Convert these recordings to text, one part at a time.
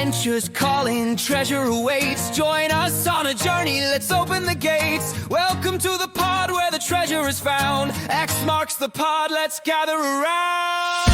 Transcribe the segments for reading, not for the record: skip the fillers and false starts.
Adventures calling, treasure awaits. Join us on a journey, let's open the gates. Welcome to the pod where the treasure is found. X marks the pod, let's gather around.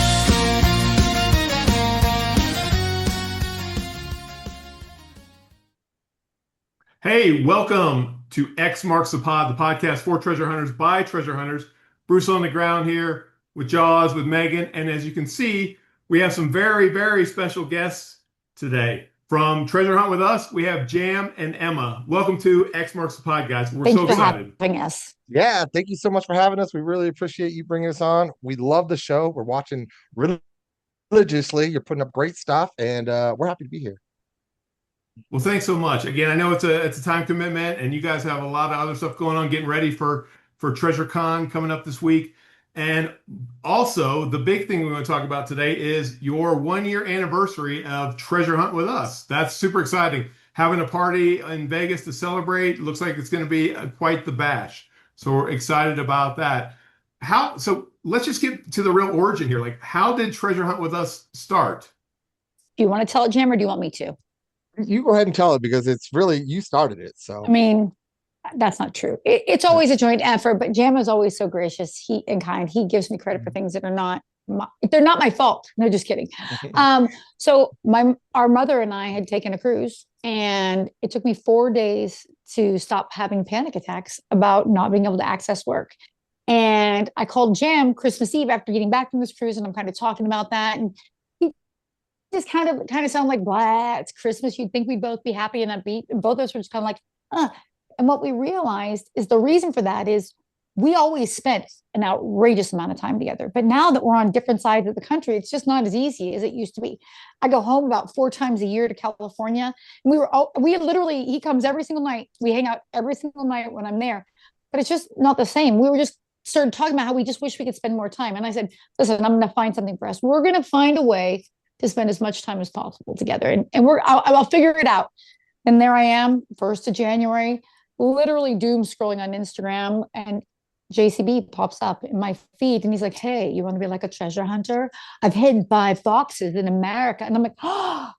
Hey, welcome to X Marks the Pod, the podcast for treasure hunters by treasure hunters. Bruce on the ground here with Jaws, with Megan. And as you can see, we have some very, very special guests today. From Treasure Hunt with Us, we have Jam and Ema. Welcome to X Marks the Pod, guys. We're so excited. Thanks for having us. Yeah, thank you so much for having us. We really appreciate you bringing us on. We love the show. We're watching religiously. You're putting up great stuff, and we're happy to be here. Well, thanks so much. Again, I know it's a time commitment, and you guys have a lot of other stuff going on, getting ready for Treasure Con coming up this week. And also, the big thing we're going to talk about today is your 1-year anniversary of Treasure Hunt with Us. That's super exciting. Having a party in Vegas to celebrate. Looks like it's going to be quite the bash. So we're excited about that. So let's just get to the real origin here. Like, how did Treasure Hunt with Us start? Do you want to tell it, Jam, or do you want me to? You go ahead and tell it, because it's really, you started it. So I mean, that's not true. It's always a joint effort, but Jam is always so gracious and kind. He gives me credit for things that are not my fault. No, just kidding. So our mother and I had taken a cruise, and it took me 4 days to stop having panic attacks about not being able to access work. And I called Jam Christmas Eve after getting back from this cruise, and I'm kind of talking about that. And he just kind of sound like, blah, it's Christmas. You'd think we'd both be happy and upbeat. And both of us were just kind of like, And what we realized is the reason for that is we always spent an outrageous amount of time together. But now that we're on different sides of the country, it's just not as easy as it used to be. I go home about 4 times a year to California. And he comes every single night. We hang out every single night when I'm there. But it's just not the same. We were just started talking about how we just wish we could spend more time. And I said, listen, I'm going to find something for us. We're going to find a way to spend as much time as possible together. And I'll figure it out. And there I am, 1st of January, literally doom scrolling on Instagram, and JCB pops up in my feed, and he's like, hey, you want to be like a treasure hunter? I've hidden 5 foxes in America. And I'm like, oh,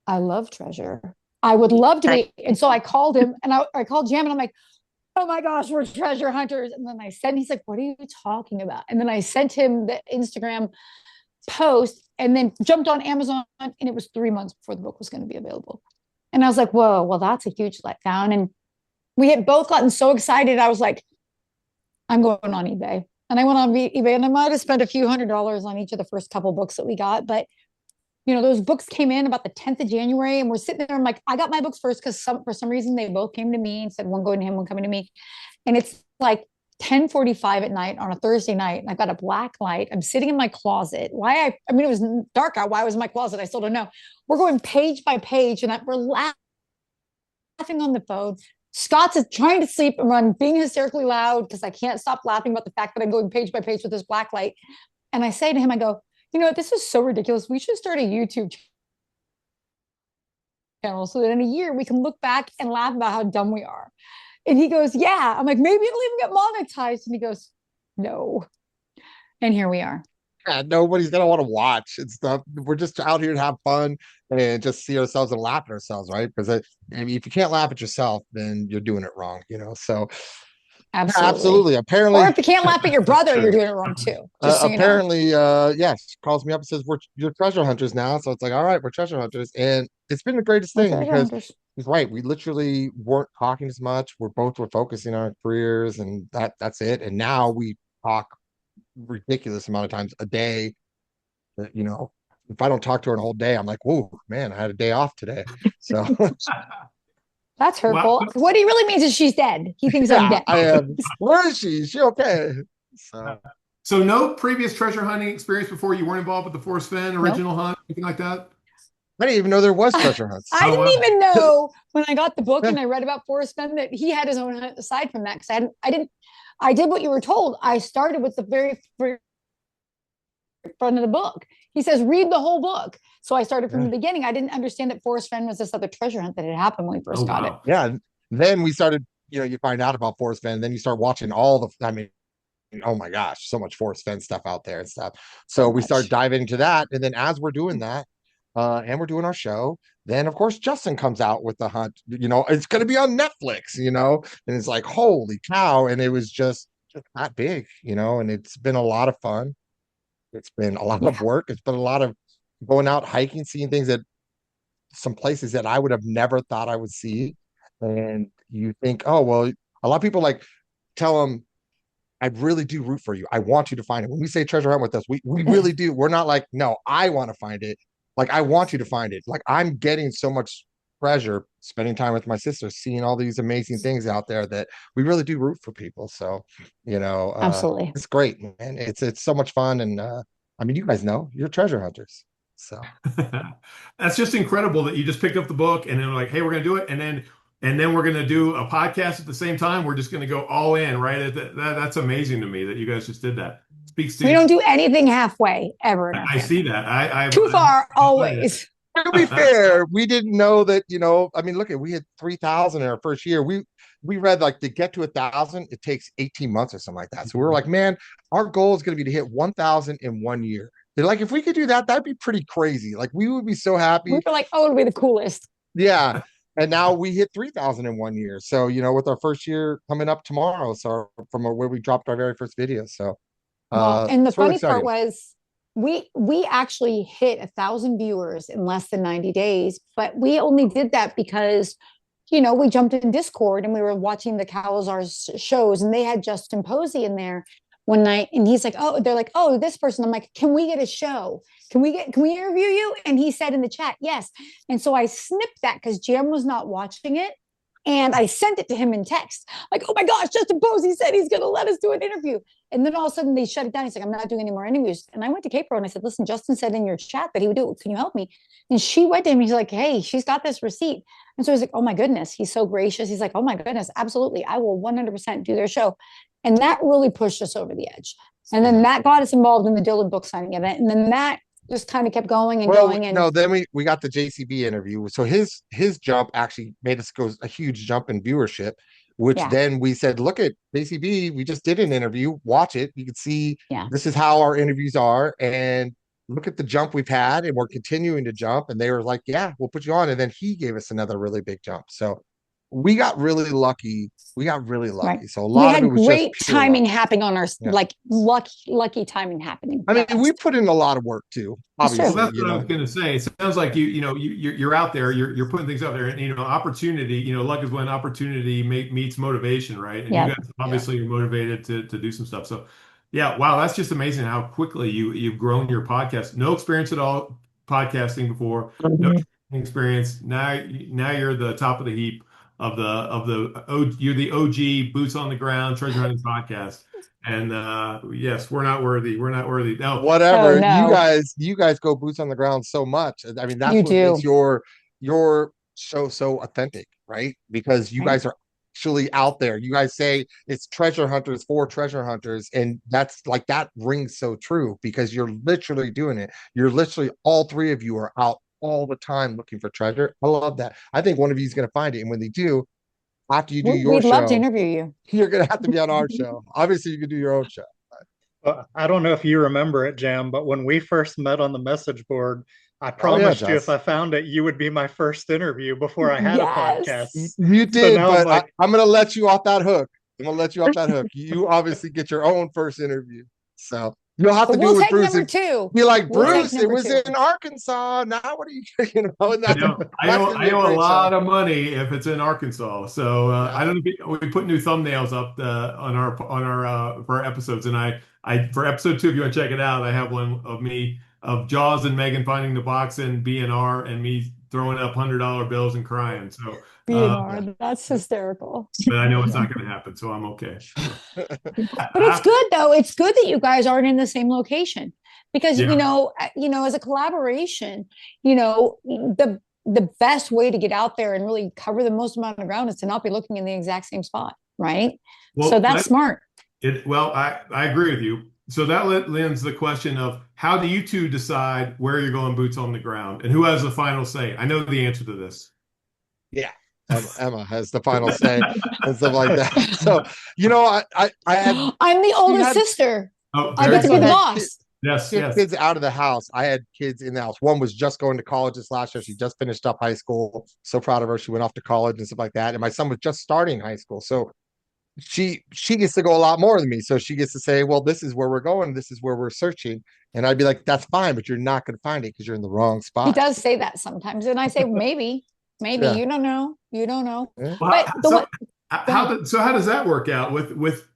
I love treasure. I would love to be. And so I called him, and I called Jam, and I'm like, oh my gosh, we're treasure hunters. And then he's like, what are you talking about? And then I sent him the Instagram post, and then jumped on Amazon, and it was 3 months before the book was going to be available. And I was like, whoa, well, that's a huge letdown. And we had both gotten so excited. I was like, I'm going on eBay. And I went on eBay, and I might have spent a few $100s on each of the first couple books that we got. But, those books came in about the 10th of January, and we're sitting there. I'm like, I got my books first because for some reason they both came to me and said, one going to him, one coming to me. And it's like 10:45 at night on a Thursday night. And I've got a black light. I'm sitting in my closet. It was dark out. Why I was in my closet, I still don't know. We're going page by page, and we're laughing on the phone. Scott's trying to sleep, and I'm being hysterically loud because I can't stop laughing about the fact that I'm going page by page with this black light. And I say to him, I go, this is so ridiculous. We should start a YouTube channel so that in a year we can look back and laugh about how dumb we are. And he goes, yeah. I'm like, maybe it'll even get monetized. And he goes, no. And here we are. yeah, nobody's gonna want to watch and stuff. We're just out here to have fun and just see ourselves and laugh at ourselves, right? Because if you can't laugh at yourself, then you're doing it wrong, So absolutely. Apparently, or if you can't laugh at your brother, you're doing it wrong too. Apparently, yes, calls me up and says you're treasure hunters now. So it's like, all right, we're treasure hunters, and it's been the greatest thing because he's right. We literally weren't talking as much. We're focusing on our careers, and that's it. And now we talk ridiculous amount of times a day. If I don't talk to her in a whole day, I'm like, whoa, man, I had a day off today. So that's hurtful. Wow. What he really means is she's dead. He thinks I'm dead. I am. Where is she? Is she okay? So no previous treasure hunting experience before? You weren't involved with the Forrest Fenn original hunt, anything like that? I didn't even know there was treasure hunts. I didn't even know when I got the book and I read about Forrest Fenn that he had his own hunt aside from that, because I did what you were told. I started with the very front of the book. He says, read the whole book. So I started from the beginning. I didn't understand that Forrest Fenn was this other treasure hunt that had happened when we first got it. Yeah. Then we started, you find out about Forrest Fenn. Then you start watching oh my gosh, so much Forrest Fenn stuff out there and stuff. So we start diving into that. And then as we're doing that, and we're doing our show. Then of course Justin comes out with the hunt. It's going to be on Netflix. And it's like holy cow! And it was just that big. And it's been a lot of fun. It's been a lot of work. It's been a lot of going out hiking, seeing things that some places that I would have never thought I would see. And you think, oh well, a lot of people like tell them, I really do root for you. I want you to find it. When we say treasure hunt with us, we really do. We're not like, no, I want to find it. Like, I want you to find it. Like, I'm getting so much pleasure spending time with my sister, seeing all these amazing things out there that we really do root for people. So, Absolutely. it's great, man. It's so much fun. And I mean, you guys know you're treasure hunters. So That's just incredible that you just picked up the book and then like, hey, we're gonna do it, and then we're gonna do a podcast at the same time. We're just gonna go all in, right? That's amazing to me that you guys just did that. Speaks to We you. don't do anything halfway ever. I see that. I Too far always. to be fair, we didn't know that, I mean, look, we had 3,000 in our first year. We read like to get to 1,000, it takes 18 months or something like that. So we were like, man, our goal is going to be to hit 1,000 in 1 year. They're like, if we could do that, that'd be pretty crazy. Like, we would be so happy. We were like, oh, it'll be the coolest. Yeah. And now we hit 3,000 in 1 year. So, with our first year coming up tomorrow. So from where we dropped our very first video. So, and the it's really funny part exciting. was we actually hit 1,000 viewers in less than 90 days, but we only did that because, we jumped in Discord and we were watching the Calazar's shows and they had Justin Posey in there one night and he's like, oh, they're like, oh, this person. I'm like, can we get a show? Can we interview you? And he said in the chat, yes. And so I snipped that because Jam was not watching it. And I sent it to him in text, like, oh my gosh, Justin Posey said he's going to let us do an interview. And then all of a sudden they shut it down. He's like, I'm not doing any more interviews. And I went to Kate and I said, listen, Justin said in your chat that he would do it. Can you help me? And she went to him. He's like, hey, she's got this receipt. And so he's like, oh my goodness, he's so gracious. He's like, oh my goodness, absolutely. I will 100% do their show. And that really pushed us over the edge. And then that got us involved in the Dylan book signing event. And then that just kind of kept going and going. And no, then we got the JCB interview. So his jump actually made us go a huge jump in viewership, which then we said, look at JCB, we just did an interview, watch it. You can see this is how our interviews are. And look at the jump we've had, and we're continuing to jump. And they were like, yeah, we'll put you on. And then he gave us another really big jump. So we got really lucky. Right. So a lot of it was great just pure timing luck. happening on our like lucky timing happening. I mean, we put in a lot of work too. Obviously, well, that's what I was going to say. It sounds like you're out there, you're putting things out there, and opportunity. Luck is when opportunity meets motivation, right? And you guys obviously are motivated to do some stuff. So, yeah, wow, that's just amazing how quickly you've grown your podcast. No experience at all podcasting before, no experience. Now you're the top of the heap you're the OG boots on the ground treasure hunting podcast. And yes, we're not worthy. No, whatever. Oh, no. You guys go boots on the ground so much. I mean, that's You what do. makes your show so authentic, right? Because you guys are actually out there. You guys say it's treasure hunters for treasure hunters, and that's like that rings so true because you're literally doing it. You're literally all three of you are out all the time looking for treasure. I love that. I think one of you is going to find it, and when they do, after you do your We'd show, love to interview you. you're going to have to be on our show. Obviously, you can do your own show. I don't know if you remember it, Jam, but when we first met on the message board, I promised you if I found it, you would be my first interview before I had a podcast. You did, so but I'm going to let you off that hook. You obviously get your own first interview. So you'll have to do it with Bruce. Number two. Be like, Bruce, it was in Arkansas. Now what are you, I owe a lot of money if it's in Arkansas. So I don't know. We put new thumbnails up on our for our episodes, and I for episode 2, if you want to check it out, I have one of me of Jaws and Megan finding the box in BNR and me throwing up $100 bills and crying. So BNR, that's hysterical. But I know it's not going to happen, so I'm okay. But it's good though. It's good that you guys aren't in the same location because as a collaboration, the best way to get out there and really cover the most amount of ground is to not be looking in the exact same spot, right? Well, so that's smart. I agree with you. So that lends the question of how do you two decide where you're going boots on the ground and who has the final say? I know the answer to this. Yeah. Emma has the final say and stuff like that. So, I'm the older sister. Oh, I get to be the boss. Yes, get yes. kids out of the house. I had kids in the house. One was just going to college this last year. She just finished up high school. So proud of her. She went off to college and stuff like that. And my son was just starting high school. So she gets to go a lot more than me. So she gets to say, well, this is where we're going. This is where we're searching. And I'd be like, that's fine, but you're not going to find it because you're in the wrong He spot. does say that sometimes. And I say, maybe, Yeah. you don't know. You don't know. Yeah. Well, But how does that work out with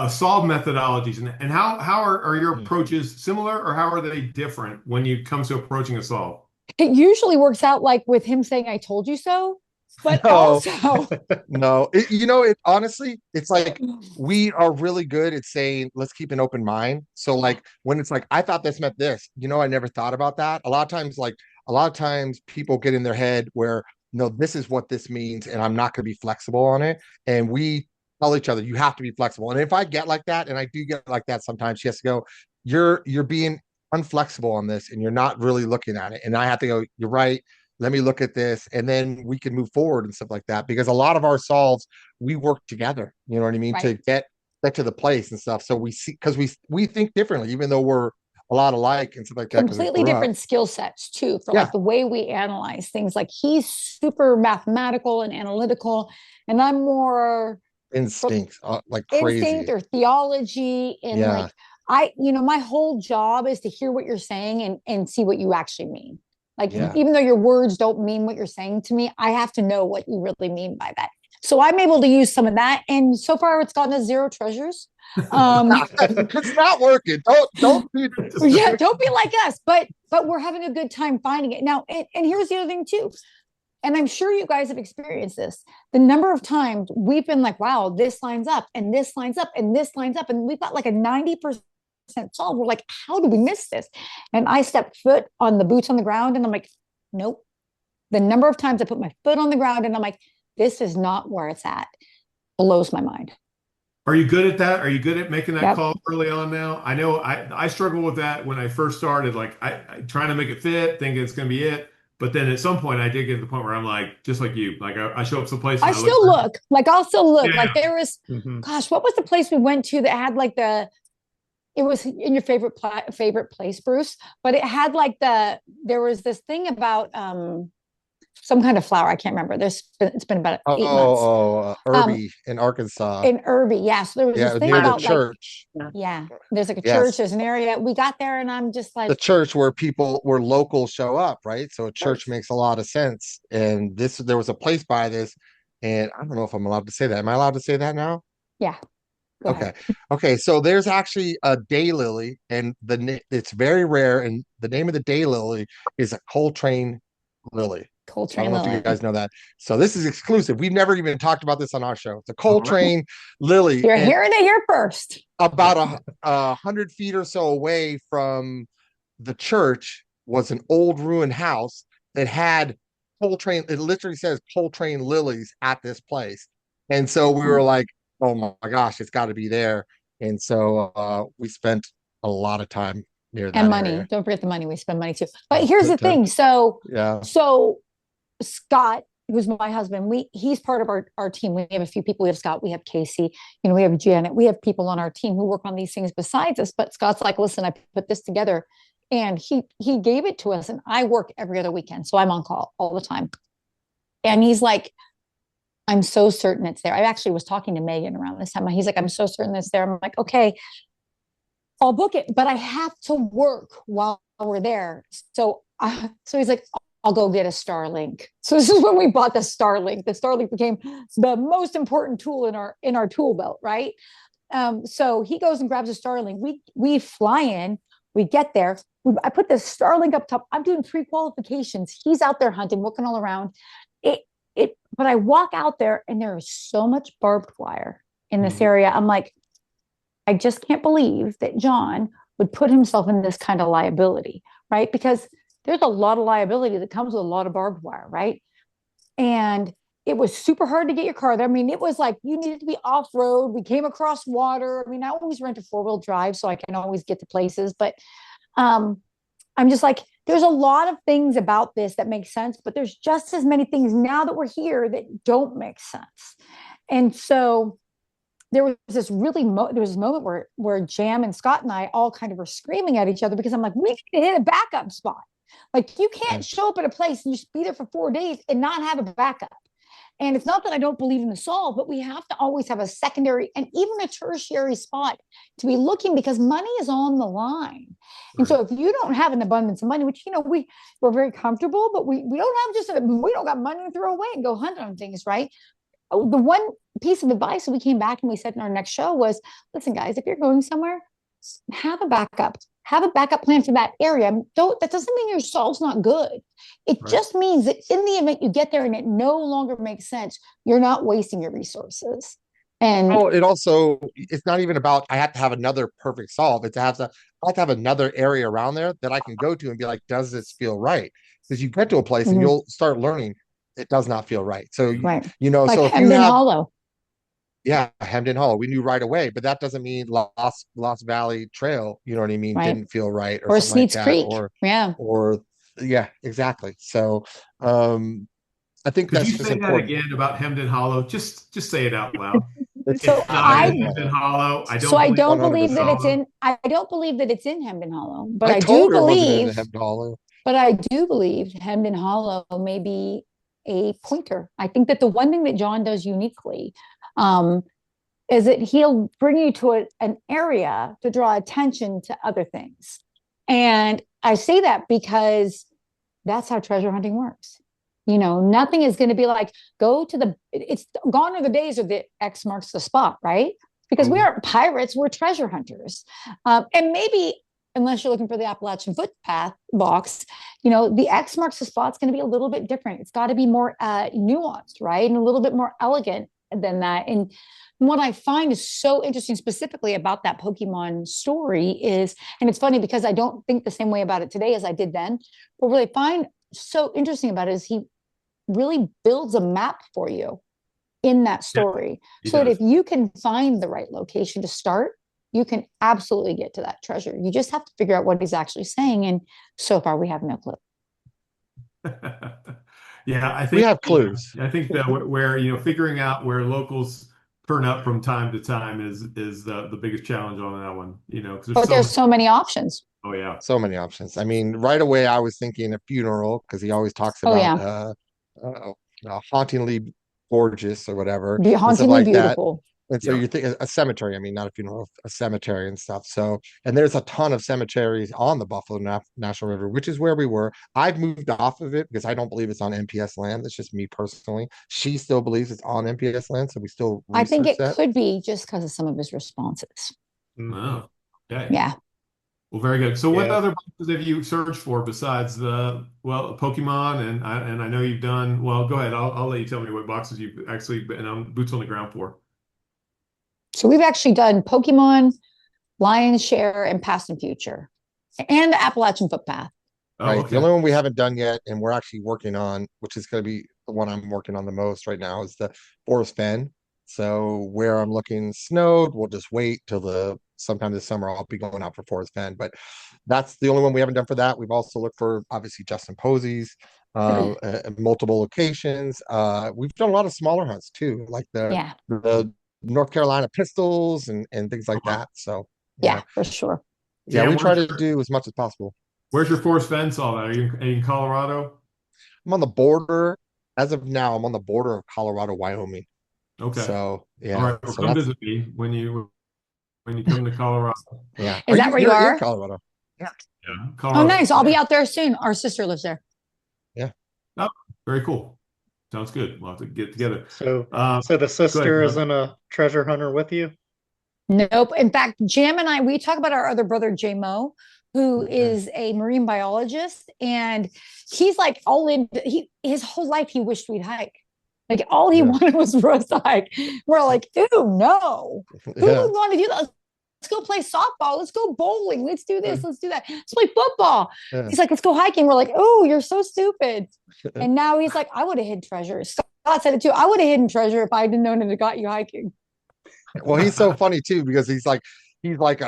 solve methodologies, and how are your approaches similar, or how are they different when you come to approaching a solve? it usually works out like with him saying, I told you so. But No. also, No, it honestly, it's like we are really good at saying, let's keep an open mind. So like when it's like, I thought this meant this, I never thought about that. A lot of times people get in their head where, no, this is what this means, and I'm not going to be flexible on it. And we tell each other, you have to be flexible. And if I get like that, and I do get like that sometimes, she has to go, you're being unflexible on this, and you're not really looking at it. And I have to go, you're right, let me look at this, and then we can move forward and stuff like that. Because a lot of our solves, we work together, you know what I mean, to get to the place and stuff. So we see, because we think differently, even though we're a lot alike and stuff like that. Completely different skill sets too, for like the way we analyze things. Like he's super mathematical and analytical, and I'm more instinct, like crazy. Instinct or theology, and like my whole job is to hear what you're saying and see what you actually mean. Like, even though your words don't mean what you're saying to me, I have to know what you really mean by that. So I'm able to use some of that. And so far it's gotten us 0 treasures. It's not working. Don't be don't be like us. But we're having a good time finding it. Now, and here's the other thing too. And I'm sure you guys have experienced this. The number of times we've been like, wow, this lines up and this lines up and this lines up. And we've got like a 90% solved. We're like, how did we miss this? And I step foot on the boots on the ground and I'm like, nope. The number of times I put my foot on the ground and I'm like, this is not where it's at, blows my mind. Are you good at that? Are you good at making that call early on now? I know I struggled with that when I first started, like I trying to make it fit, thinking it's going to be it. But then at some point I did get to the point where I'm like, just like you, like I show up someplace. I'll still look. Like there was, gosh, what was the place we went to that had like it was in your favorite place, Bruce, but it had like there was this thing about some kind of flower. I can't remember. It's been about 8 months. Irby in Arkansas. In Irby, yeah. So there was this thing about the church. There's like a church. There's an area. We got there, and I'm just like the church where locals show up, right? So a church makes a lot of sense. And there was a place by this, and I don't know if I'm allowed to say that. Am I allowed to say that now? Yeah. Okay. So there's actually a daylily, and it's very rare, and the name of the daylily is a Coltrane lily. I don't know if you guys know that. So this is exclusive. We've never even talked about this on our show. The Coltrane lily. You're hearing it here first. About 100 feet or so away from the church was an old ruined house that had Coltrane. It literally says Coltrane lilies at this place. And so we were like, oh my gosh, it's got to be there. And so we spent a lot of time near that. And money. Area. Don't forget the money. We spend money too. But here's the thing. So Scott, who's my husband, he's part of our team. We have a few people. We have Scott, we have Casey, we have Janet. We have people on our team who work on these things besides us. But Scott's like, listen, I put this together. And he gave it to us. And I work every other weekend. So I'm on call all the time. And he's like, I'm so certain it's there. I actually was talking to Megan around this time. He's like, I'm so certain it's there. I'm like, okay, I'll book it, but I have to work while we're there. So he's like, I'll go get a Starlink. So this is when we bought the Starlink. The Starlink became the most important tool in our tool belt, right? So he goes and grabs a Starlink. We fly in, we get there. I put the Starlink up top. I'm doing pre-qualifications. He's out there hunting, looking all around. But I walk out there and there is so much barbed wire in this area. I'm like, I just can't believe that John would put himself in this kind of liability, right? Because there's a lot of liability that comes with a lot of barbed wire, right? And it was super hard to get your car there. I mean, it was like you needed to be off-road. We came across water. I mean, I always rent a 4-wheel drive so I can always get to places. But I'm just like, there's a lot of things about this that make sense, but there's just as many things now that we're here that don't make sense. And so there was this moment where Jam and Scott and I all kind of were screaming at each other because I'm like, we need to hit a backup spot. Like you can't show up at a place and just be there for 4 days and not have a backup. And it's not that I don't believe in the solve, but we have to always have a secondary and even a tertiary spot to be looking because money is on the line. And so if you don't have an abundance of money, which, we're very comfortable, but we don't have we don't got money to throw away and go hunt on things, right? The one piece of advice that we came back and we said in our next show was, listen, guys, if you're going somewhere, have a backup. Have a backup plan for that area. That doesn't mean your solve's not good. It just means that in the event you get there and it no longer makes sense, you're not wasting your resources. And it's not even about I have to have another perfect solve. I have to have another area around there that I can go to and be like, does this feel right? Because you get to a place and you'll start learning it does not feel right. So like so if Hemden Hollow. Yeah, Hemden Hollow. We knew right away, but that doesn't mean Lost Valley Trail, you know what I mean, didn't feel right or something Sneed's like Creek. Or exactly. So I think Could that's you just say important. that again about Hemden Hollow? Just say it out loud. So it's not in Hemden Hollow. I don't believe that 100%. it's in. I don't believe that it's in Hemden Hollow, but I do told her it wasn't believe. in Hemden Hollow. But I do believe Hemden Hollow may be a pointer. I think that the one thing that John does uniquely is that he'll bring you to an area to draw attention to other things. And I say that because that's how treasure hunting works. Nothing is going to be like, it's gone are the days of the X marks the spot, right? Because we aren't pirates, we're treasure hunters. And maybe, unless you're looking for the Appalachian footpath box, the X marks the spot's going to be a little bit different. It's got to be more nuanced, right? And a little bit more elegant than that. And what I find is so interesting specifically about that Pokemon story is, and it's funny because I don't think the same way about it today as I did then, but what I find so interesting about it is he really builds a map for you in that story. So that if you can find the right location to start, you can absolutely get to that treasure. You just have to figure out what he's actually saying. And so far we have no clue. I think we have clues. I think that where figuring out where locals turn up from time to time is the biggest challenge on that one. Because there's so many options. Oh yeah, so many options. I mean, right away I was thinking a funeral because he always talks about hauntingly gorgeous or whatever, hauntingly beautiful. And so you think a cemetery, I mean, not a funeral, a cemetery and stuff. So, and there's a ton of cemeteries on the Buffalo National River, which is where we were. I've moved off of it because I don't believe it's on NPS land. That's just me personally. She still believes it's on NPS land. So we still I think it could be just because of some of his responses. Oh, okay. Yeah. Well, very good. So what other boxes have you searched for besides Pokemon? And I know you've done, well, go ahead. I'll let you tell me what boxes you've actually been on boots on the ground for. So we've actually done Pokemon, Lion's Share, and Past and Future, and the Appalachian Footpath. Right. Okay. The only one we haven't done yet, and we're actually working on, which is going to be the one I'm working on the most right now, is the Forest Bend. So where I'm looking snowed, we'll just wait till sometime this summer. I'll be going out for Forest Bend, but that's the only one we haven't done for that. We've also looked for obviously Justin Posey's, multiple locations. We've done a lot of smaller hunts too, like the North Carolina pistols and things like that. So yeah, for sure. Yeah, we try to do as much as possible. Where's your Forest Bend all that? Are you in Colorado? I'm on the border. As of now, I'm on the border of Colorado, Wyoming. Okay. So yeah. All right. Well, come visit me when you come to Colorado. Yeah. Is that where you are? In Colorado. Yeah. Colorado. Oh, nice. I'll be out there soon. Our sister lives there. Yeah. Oh, very cool. Sounds good. We'll have to get together. So the sister isn't a treasure hunter with you? Nope. In fact, Jam and I, we talk about our other brother, J-Mo, who is a marine biologist. And he's like all in, his whole life, he wished we'd hike. Like all he wanted was for us to hike. We're like, ew, no. Who would want to do that? Let's go play softball. Let's go bowling. Let's do this. Let's do that. Let's play football. Yeah. He's like, let's go hiking. We're like, oh, you're so stupid. And now he's like, I would have hid treasure. Scott said it too. I would have hidden treasure if I didn't known it had got you hiking. Well, he's so funny too, because he's like,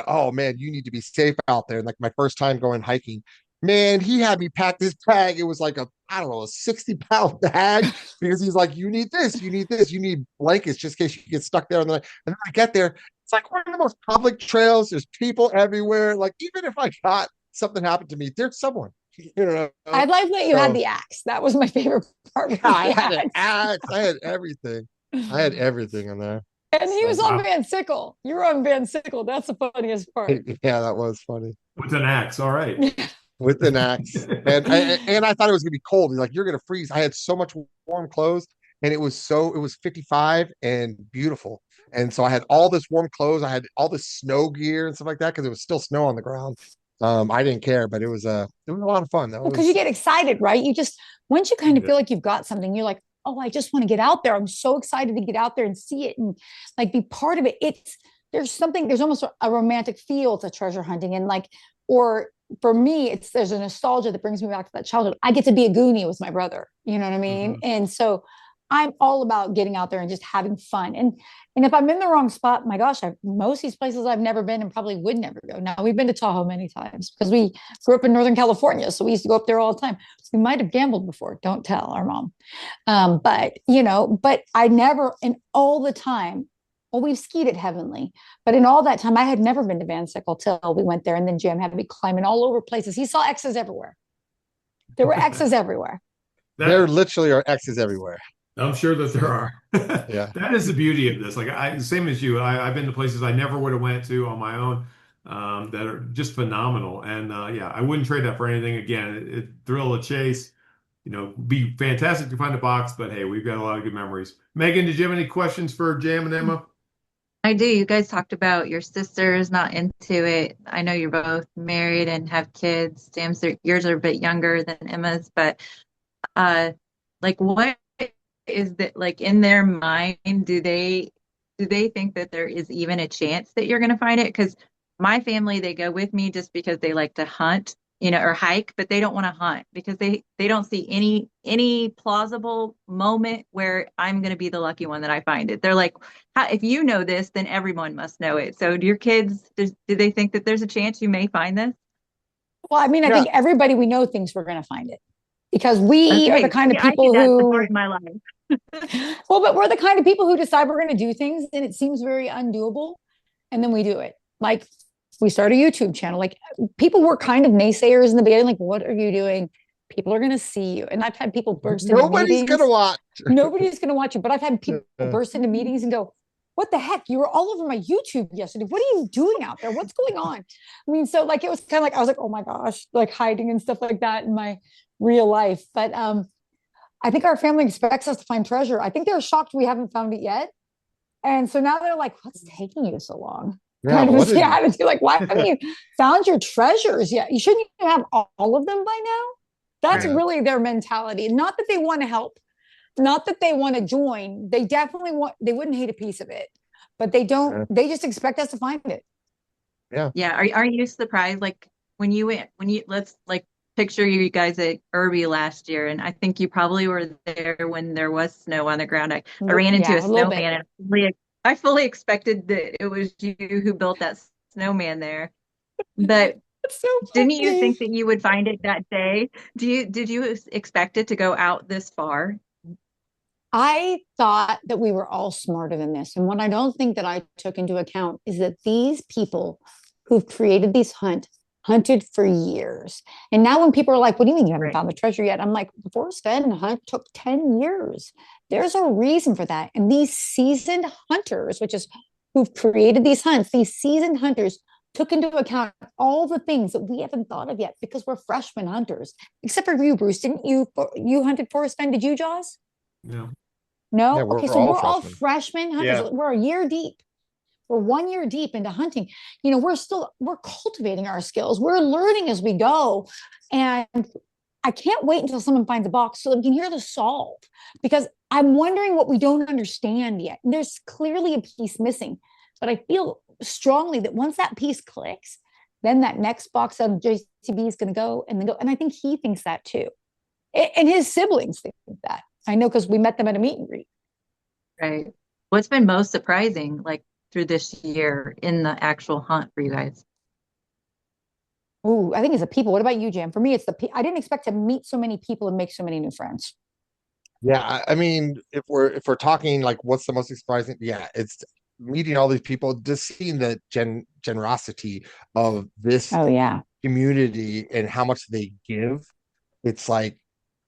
oh man, you need to be safe out there. And like my first time going hiking, Man, he had me pack this bag. It was like I don't know, a 60-pound bag because he's like, you need this, you need this, you need blankets just in case you get stuck there. And then I get there, it's like one of the most public trails. There's people everywhere. Like, even if I got something happened to me, there's someone, you know. I like that you had So the axe. That was my favorite part. yeah, I had an axe, I had everything. I had everything in there. And he was So, on Van Sickle. You were on Van Sickle. That's the funniest part. yeah, that was funny. With an axe. All right. With an axe. And I thought it was gonna be cold. He's like, you're gonna freeze. I had so much warm clothes, and it was 55 and beautiful. And so I had all this warm clothes. I had all this snow gear and stuff like that because it was still snow on the ground. I didn't care, but it was a lot of fun. Well, because you get excited, right? You just once you kind of feel like you've got something, you're like, oh, I just want to get out there. I'm so excited to get out there and see it and like be part of it. There's almost a romantic feel to treasure hunting. And like, or for me, there's a nostalgia that brings me back to that childhood. I get to be a Goonie with my brother. You know what I mean? Mm-hmm. And so I'm all about getting out there and just having fun. And if I'm in the wrong spot, my gosh, most of these places I've never been and probably would never go. Now we've been to Tahoe many times because we grew up in Northern California. So we used to go up there all the time. So we might've gambled before. Don't tell our mom. But I never, and all the time, well, we've skied at Heavenly, but in all that time, I had never been to Van Sickle till we went there. And then Jam had me climbing all over places. He saw X's everywhere. There were X's everywhere. There literally are X's everywhere. I'm sure that there are. Yeah. That is the beauty of this. Like same as you, I've been to places I never would have went to on my own that are just phenomenal. And yeah, I wouldn't trade that for anything. Again, it thrill of chase, be fantastic to find a box, but hey, we've got a lot of good memories. Megan, did you have any questions for Jam and Emma? I do. You guys talked about your sister's not into it. I know you're both married and have kids. Yours are a bit younger than Emma's, but like what is that like in their mind? Do they think that there is even a chance that you're going to find it? Because my family, they go with me just because they like to hunt, or hike, but they don't want to hunt because they don't see any plausible moment where I'm going to be the lucky one that I find it. They're like, if you know this, then everyone must know it. So do your kids, do they think that there's a chance you may find this? Well, I mean, I think everybody we know thinks we're going to find it because we are the kind of people who in my life. Well, but we're the kind of people who decide we're going to do things and it seems very undoable. And then we do it. Like we start a YouTube channel. Like people were kind of naysayers in the beginning. Like, what are you doing? People are going to see you. And I've had people burst into meetings. Nobody's going to watch. Nobody's going to watch you. But I've had people burst into meetings and go, what the heck? You were all over my YouTube yesterday. What are you doing out there? What's going on? I mean, so like, it was kind of like, I was like, oh my gosh, like hiding and stuff like that in my real life. But I think our family expects us to find treasure. I think they're shocked we haven't found it yet. And so now they're like, what's taking you so long? Yeah, kind of the attitude, like, why haven't you found your treasures yet? You shouldn't you have all of them by now? That's really their mentality. Not that they want to help, not that they want to join. They definitely they wouldn't hate a piece of it, but they don't, they just expect us to find it. Yeah. Yeah. Are you surprised? Like let's like picture you guys at Irby last year. And I think you probably were there when there was snow on the ground. I ran into a snowman and I fully expected that it was you who built that snowman there. But so didn't you think that you would find it that day? Did you expect it to go out this far? I thought that we were all smarter than this. And what I don't think that I took into account is that these people who've created these hunted for years. And now when people are like, what do you mean you haven't found the treasure yet? I'm like, the Forest Bend hunt took 10 years. There's a reason for that. And these seasoned hunters, which is who've created these hunts, these seasoned hunters took into account all the things that we haven't thought of yet because we're freshman hunters. Except for you, Bruce. Didn't you hunted Forest Bend? Did you, Jaws? No. No? Yeah, okay, so we're all freshmen hunters. Yeah. We're a year deep. We're 1 year deep into hunting. We're cultivating our skills. We're learning as we go. And I can't wait until someone finds a box so that we can hear the solve because I'm wondering what we don't understand yet. There's clearly a piece missing, but I feel strongly that once that piece clicks, then that next box of JCB is going to go and then go. And I think he thinks that too. And his siblings think that. I know because we met them at a meet and greet. Right. What's been most surprising, like through this year in the actual hunt for you guys? Ooh, I think it's the people. What about you, Jam? For me, it's I didn't expect to meet so many people and make so many new friends. Yeah, I mean, if we're talking like what's the most surprising, yeah, it's meeting all these people, just seeing the generosity of this Oh yeah. community and how much they give. It's like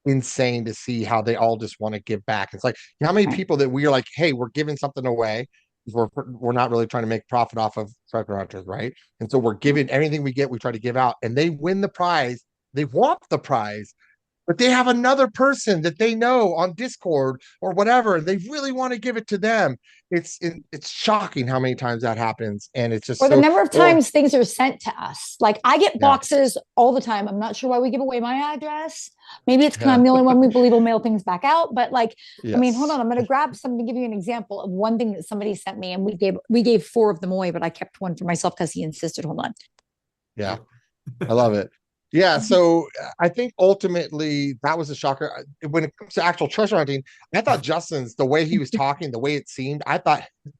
insane to see how they all just want to give back. It's like how many Right. people that we are like, hey, we're giving something away. We're not really trying to make profit off of treasure hunters, right? And so we're giving everything we get, we try to give out, and they win the prize. They want the prize, but they have another person that they know on Discord or whatever, and they really want to give it to them. It's shocking how many times that happens, and it's just Or the so. number of Or times things are sent to us. Like I get yeah, boxes all the time. I'm not sure why we give away my address. Maybe it's because yeah, I'm the only one we believe will mail things back out. But like, I mean, hold yes, on. I'm going to grab something to give you an example of one thing that somebody sent me, and we gave four of them away, but I kept one for myself because he insisted. Hold on. yeah. I love it. Yeah, so I think ultimately that was a shocker. When it comes to actual treasure hunting, I thought Justin's the way he was talking, the way it seemed, I thought he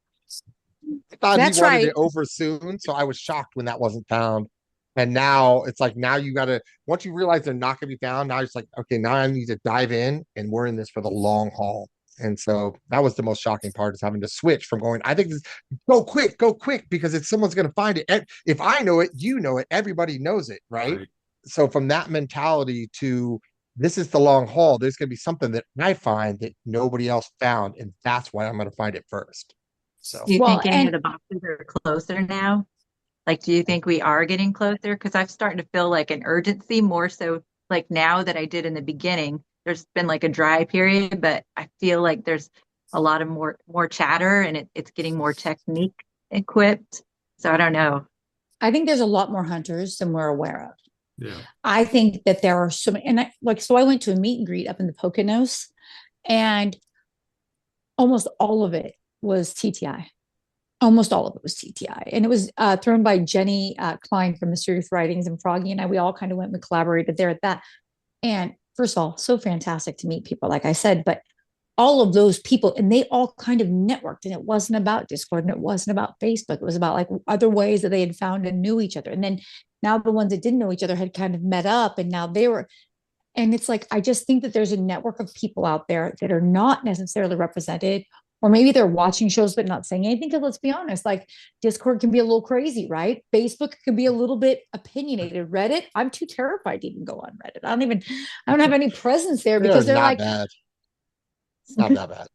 That's wanted right. it over soon. So I was shocked when that wasn't found. And now it's like now you gotta once you realize they're not gonna be found, now it's like, okay, now I need to dive in and we're in this for the long haul. And so that was the most shocking part is having to switch from going, I think this go quick, because if someone's gonna find it. If I know it, you know it, everybody knows it, right? Right. So from that mentality to this is the long haul, there's gonna be something that I find that nobody else found, and that's why I'm gonna find it first. So Do you Well, think any of and the boxes are closer now? Like, do you think we are getting closer? Because I've started to feel like an urgency more so like now that I did in the beginning. There's been like a dry period, but I feel like there's a lot of more chatter and it's getting more technique equipped. So I don't know. I think there's a lot more hunters than we're aware of. Yeah. I think that there are so many, and so I went to a meet and greet up in the Poconos, and almost all of it was TTI. Almost all of it was TTI. And it was thrown by Jenny Klein from Mysterious Writings, and Froggy and I, we all kind of went and collaborated there at that. And first of all, so fantastic to meet people, like I said, but all of those people, and they all kind of networked, and it wasn't about Discord and it wasn't about Facebook. It was about like other ways that they had found and knew each other. And then now the ones that didn't know each other had kind of met up, and now they were, and it's like, I just think that there's a network of people out there that are not necessarily represented, or maybe they're watching shows but not saying anything. Because let's be honest, like Discord can be a little crazy, right? Facebook can be a little bit opinionated. Reddit, I'm too terrified to even go on Reddit. I don't have any presence there they're because they're not like, bad. It's not that bad.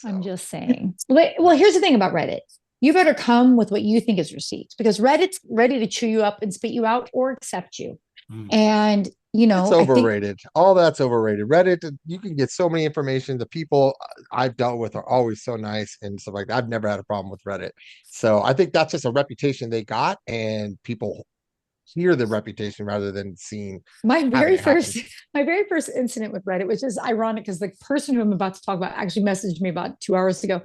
I'm So just saying. Well, here's the thing about Reddit. You better come with what you think is receipts, because Reddit's ready to chew you up and spit you out or accept you. Mm. And, it's I think overrated. All that's overrated. Reddit, you can get so many information. The people I've dealt with are always so nice and stuff like that. I've never had a problem with Reddit. So I think that's just a reputation they got, and people hear the reputation rather than seeing my having very it happen. first my very first incident with Reddit, which is ironic because the person who I'm about to talk about actually messaged me about 2 hours ago.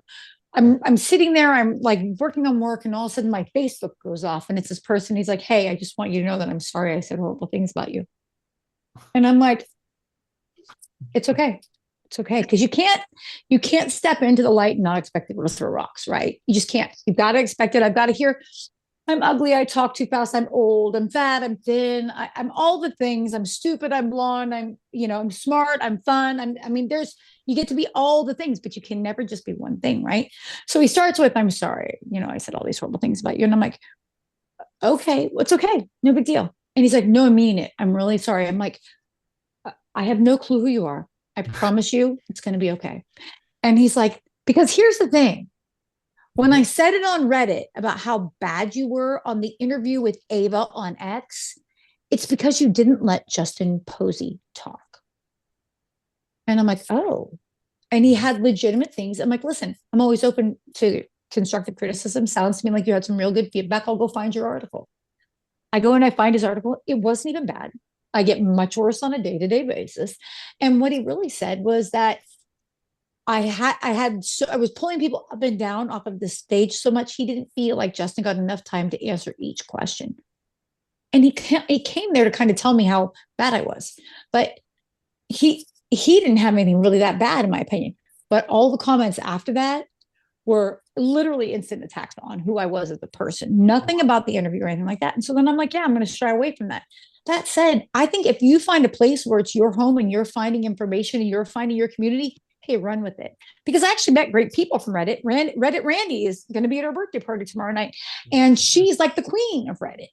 I'm sitting there, I'm like working on work, and all of a sudden my Facebook goes off, and it's this person. He's like, "Hey, I just want you to know that I'm sorry I said horrible things about you." And I'm like, "It's okay. It's okay." Because you can't step into the light and not expect it to throw rocks, right? You just can't. You've got to expect it. I've got to hear, I'm ugly, I talk too fast, I'm old, I'm fat, I'm thin, I'm all the things, I'm stupid, I'm blonde, I'm smart, I'm fun. I mean, you get to be all the things, but you can never just be one thing, right? So he starts with, "I'm sorry, I said all these horrible things about you." And I'm like, "Okay, well, it's okay, no big deal." And he's like, "No, I mean it. I'm really sorry." I'm like, "I have no clue who you are. I promise you it's going to be okay." And he's like, "Because here's the thing. When I said it on Reddit about how bad you were on the interview with Ava on X, it's because you didn't let Justin Posey talk." And I'm like, "Oh." And he had legitimate things. I'm like, "Listen, I'm always open to constructive criticism. Sounds to me like you had some real good feedback. I'll go find your article." I go and I find his article. It wasn't even bad. I get much worse on a day-to-day basis. And what he really said was that I was pulling people up and down off of the stage so much he didn't feel like Justin got enough time to answer each question. And he came there to kind of tell me how bad I was, but he didn't have anything really that bad in my opinion. But all the comments after that were literally instant attacks on who I was as a person, nothing about the interview or anything like that. And so then I'm like, yeah, I'm going to shy away from that. That said, I think if you find a place where it's your home and you're finding information and you're finding your community, hey, run with it. Because I actually met great people from Reddit. Reddit Randy is going to be at our birthday party tomorrow night. And she's like the queen of Reddit.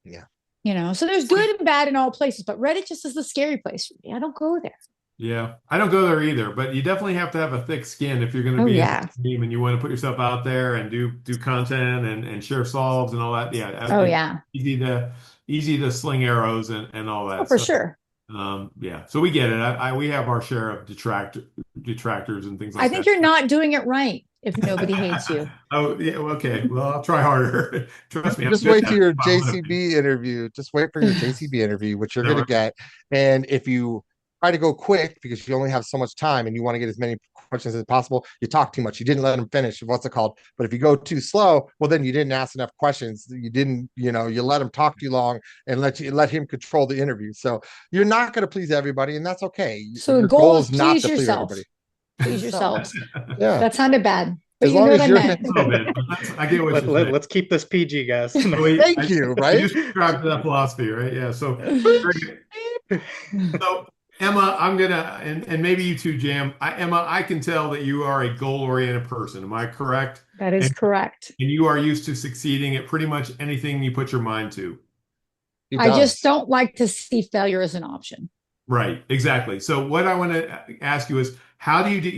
Yeah. You know, so there's good and bad in all places, but Reddit just is the scary place for me. I don't go there. Yeah, I don't go there either, but you definitely have to have a thick skin if you're going to be in the team and you want to put yourself out there and do content and share solves and all that. Yeah. Easy to sling arrows and all that. For sure. Yeah. So we get it. We have our share of detractors and things like that. I think you're not doing it right if nobody hates you. Oh, yeah. Okay. Well, I'll try harder. Trust me. Just wait to your JCB interview. Just wait for your JCB interview, which you're going to get. And if you try to go quick because you only have so much time and you want to get as many questions as possible, you talk too much. You didn't let them finish. What's it called? But if you go too slow, well, then you didn't ask enough questions. You didn't, you let him talk too long and let him control the interview. So you're not going to please everybody, and that's okay. So your goal is not to please everybody. Please yourselves. Yeah, that sounded bad. As long as you're, I get what let's keep this PG, guys. Thank you. Right? You subscribe to that philosophy, right? Yeah. So Emma, I'm gonna, and maybe you too, Jam. Emma, I can tell that you are a goal-oriented person. Am I correct? That is correct. And you are used to succeeding at pretty much anything you put your mind to. I just don't like to see failure as an option. Right, exactly. So what I want to ask you is, how do do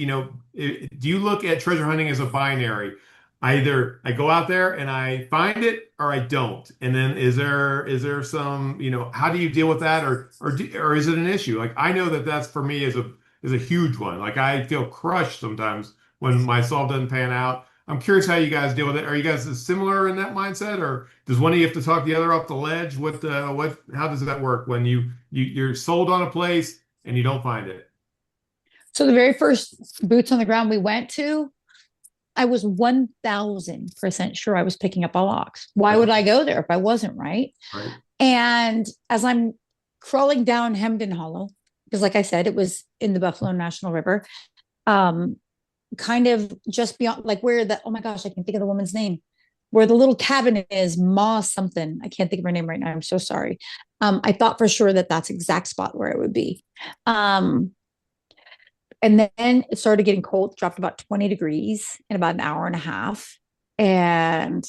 you look at treasure hunting as a binary? Either I go out there and I find it or I don't. And then is there some, how do you deal with that, or is it an issue? Like, I know that's for me is a huge one. Like, I feel crushed sometimes when my solve doesn't pan out. I'm curious how you guys deal with it. Are you guys similar in that mindset, or does one of you have to talk the other off the ledge? How does that work when you're sold on a place and you don't find it? So the very first boots on the ground we went to, I was 1000% sure I was picking up a lox. Why would I go there if I wasn't, right? And as I'm crawling down Hemden Hollow, because like I said, it was in the Buffalo National River, kind of just beyond, like where oh my gosh, I can't think of the woman's name, where the little cabin is, Ma something. I can't think of her name right now. I'm so sorry. I thought for sure that's exact spot where it would be. And then it started getting cold, dropped about 20 degrees in about an hour and a half. And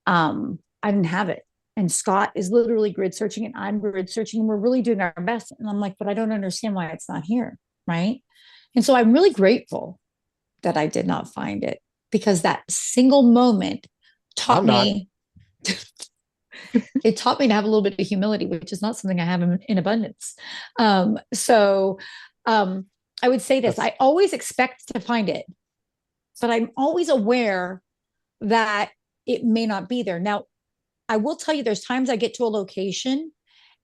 I didn't have it. And Scott is literally grid searching and I'm grid searching and we're really doing our best. And I'm like, but I don't understand why it's not here. Right. And so I'm really grateful that I did not find it, because that single moment taught me, it taught me to have a little bit of humility, which is not something I have in abundance. I would say this, I always expect to find it, but I'm always aware that it may not be there. Now, I will tell you, there's times I get to a location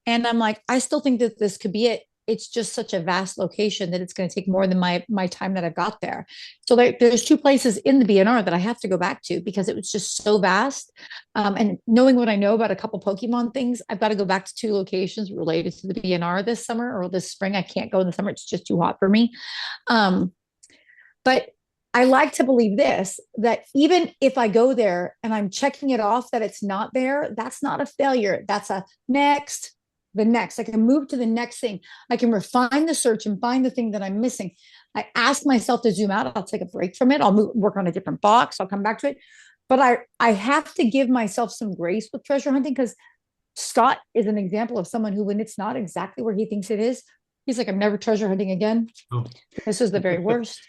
and I'm like, I still think that this could be it. It's just such a vast location that it's going to take more than my time that I've got there. So there's two places in the BNR that I have to go back to because it was just so vast. And knowing what I know about a couple Pokemon things, I've got to go back to two locations related to the BNR this summer or this spring. I can't go in the summer. It's just too hot for me. But I like to believe this, that even if I go there and I'm checking it off that it's not there, that's not a failure. That's a the next. I can move to the next thing. I can refine the search and find the thing that I'm missing. I ask myself to zoom out. I'll take a break from it. I'll work on a different box. I'll come back to it. But I have to give myself some grace with treasure hunting, because Scott is an example of someone who, when it's not exactly where he thinks it is, he's like, I'm never treasure hunting again. Oh. This is the very worst.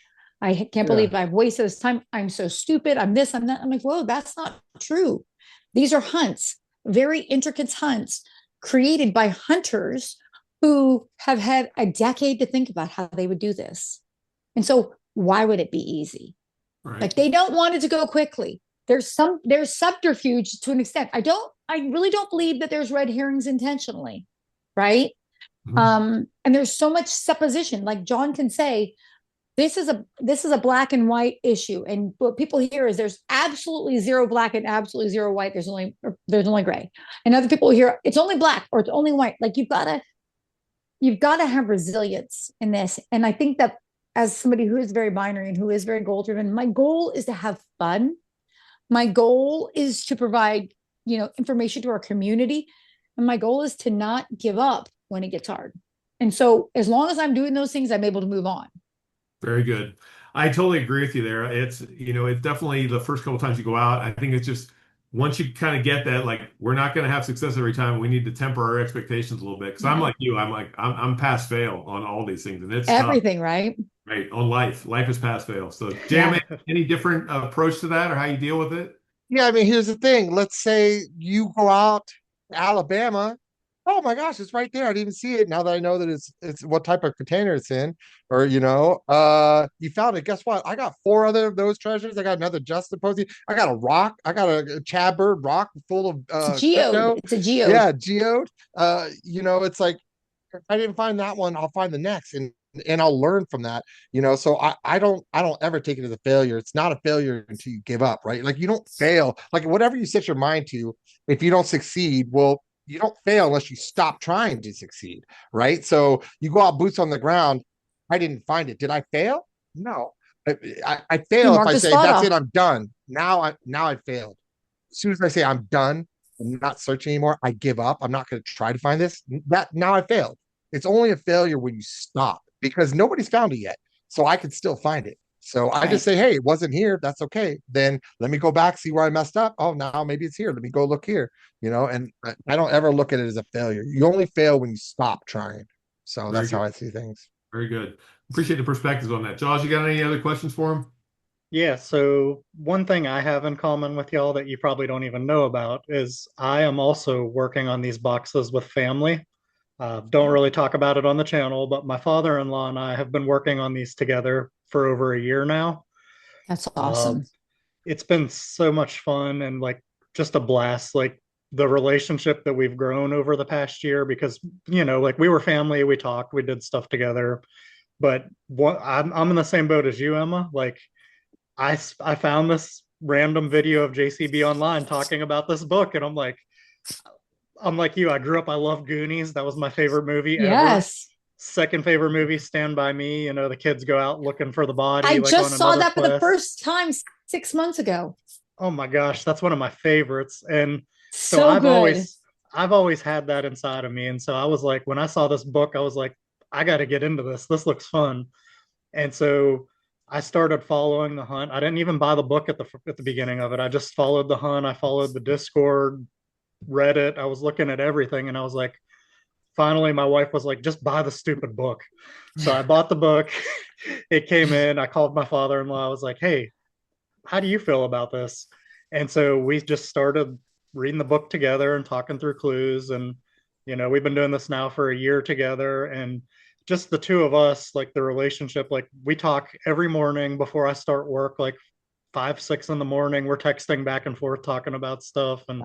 I can't believe I've wasted this time. I'm so stupid. I'm this, I'm that. I'm like, whoa, that's not true. These are hunts, very intricate hunts created by hunters who have had a decade to think about how they would do this. And so why would it be easy? Right. Like, they don't want it to go quickly. There's subterfuge to an extent. I really don't believe that there's red herrings intentionally. Right. Mm-hmm. And there's so much supposition. Like John can say, this is a black and white issue. And what people hear is there's absolutely zero black and absolutely zero white. There's only gray. And other people hear it's only black or it's only white. Like, you've got to have resilience in this. And I think that as somebody who is very binary and who is very goal driven, my goal is to have fun. My goal is to provide, information to our community. And my goal is to not give up when it gets hard. And so as long as I'm doing those things, I'm able to move on. Very good. I totally agree with you there. It's definitely the first couple times you go out. I think it's just once you kind of get that, like we're not going to have success every time. We need to temper our expectations a little bit. Because I'm like you. I'm pass fail on all these things, and it's everything, tough. right? Right, on life. Life is pass fail. So, Jam, any different approach to that, or how you deal with it? Yeah, I mean, here's the thing. Let's say you go out to Alabama. Oh my gosh, it's right there. I didn't even see it. Now that I know that it's what type of container it's in, or you found it. Guess what? I got 4 other of those treasures. I got another Justin Posey. I got a rock. I got a Chad Bird rock full of it's a geode. crypto. It's a geode. Yeah, geode. It's like if I didn't find that one, I'll find the next, and I'll learn from that. So I don't ever take it as a failure. It's not a failure until you give up, right? Like you don't fail. Like whatever you set your mind to, if you don't succeed, well, you don't fail unless you stop trying to succeed, right? So you go out boots on the ground. I didn't find it. Did I fail? No. I fail if I say that's it, I'm done. Now I failed. As soon as I say I'm done, I'm not searching anymore, I give up. I'm not going to try to find this. That now I failed. It's only a failure when you stop because nobody's found it yet. So I could still find it. So I just say, hey, it wasn't here. That's okay. Then let me go back, see where I messed up. Oh, now maybe it's here. Let me go look here. And I don't ever look at it as a failure. You only fail when you stop trying. So that's how I see things. Very good. Appreciate the perspectives on that. Josh, you got any other questions for him? Yeah, so one thing I have in common with y'all that you probably don't even know about is I am also working on these boxes with family. Don't really talk about it on the channel, but my father-in-law and I have been working on these together for over a year now. That's awesome. It's been so much fun and like just a blast. Like the relationship that we've grown over the past year because like we were family, we talked, we did stuff together. But I'm in the same boat as you, Emma. Like I found this random video of JCB online talking about this book, and I'm like you. I grew up. I love Goonies. That was my favorite movie ever. Yes. Second favorite movie, Stand By Me. The kids go out looking for the body. I just saw that for the first time 6 months ago. Oh my gosh, that's one of my favorites. And so I've always had that inside of me. And so I was like, when I saw this book, I was like, I got to get into this. This looks fun. And so I started following the hunt. I didn't even buy the book at the beginning of it. I just followed the hunt. I followed the Discord, Reddit. I was looking at everything, and I was like, finally, my wife was like, just buy the stupid book. So I bought the book. It came in. I called my father-in-law. I was like, hey, how do you feel about this? And so we just started reading the book together and talking through clues. And, we've been doing this now for a year together. And just the two of us, like the relationship, like we talk every morning before I start work, like 5, 6 in the morning, we're texting back and forth, talking about stuff. And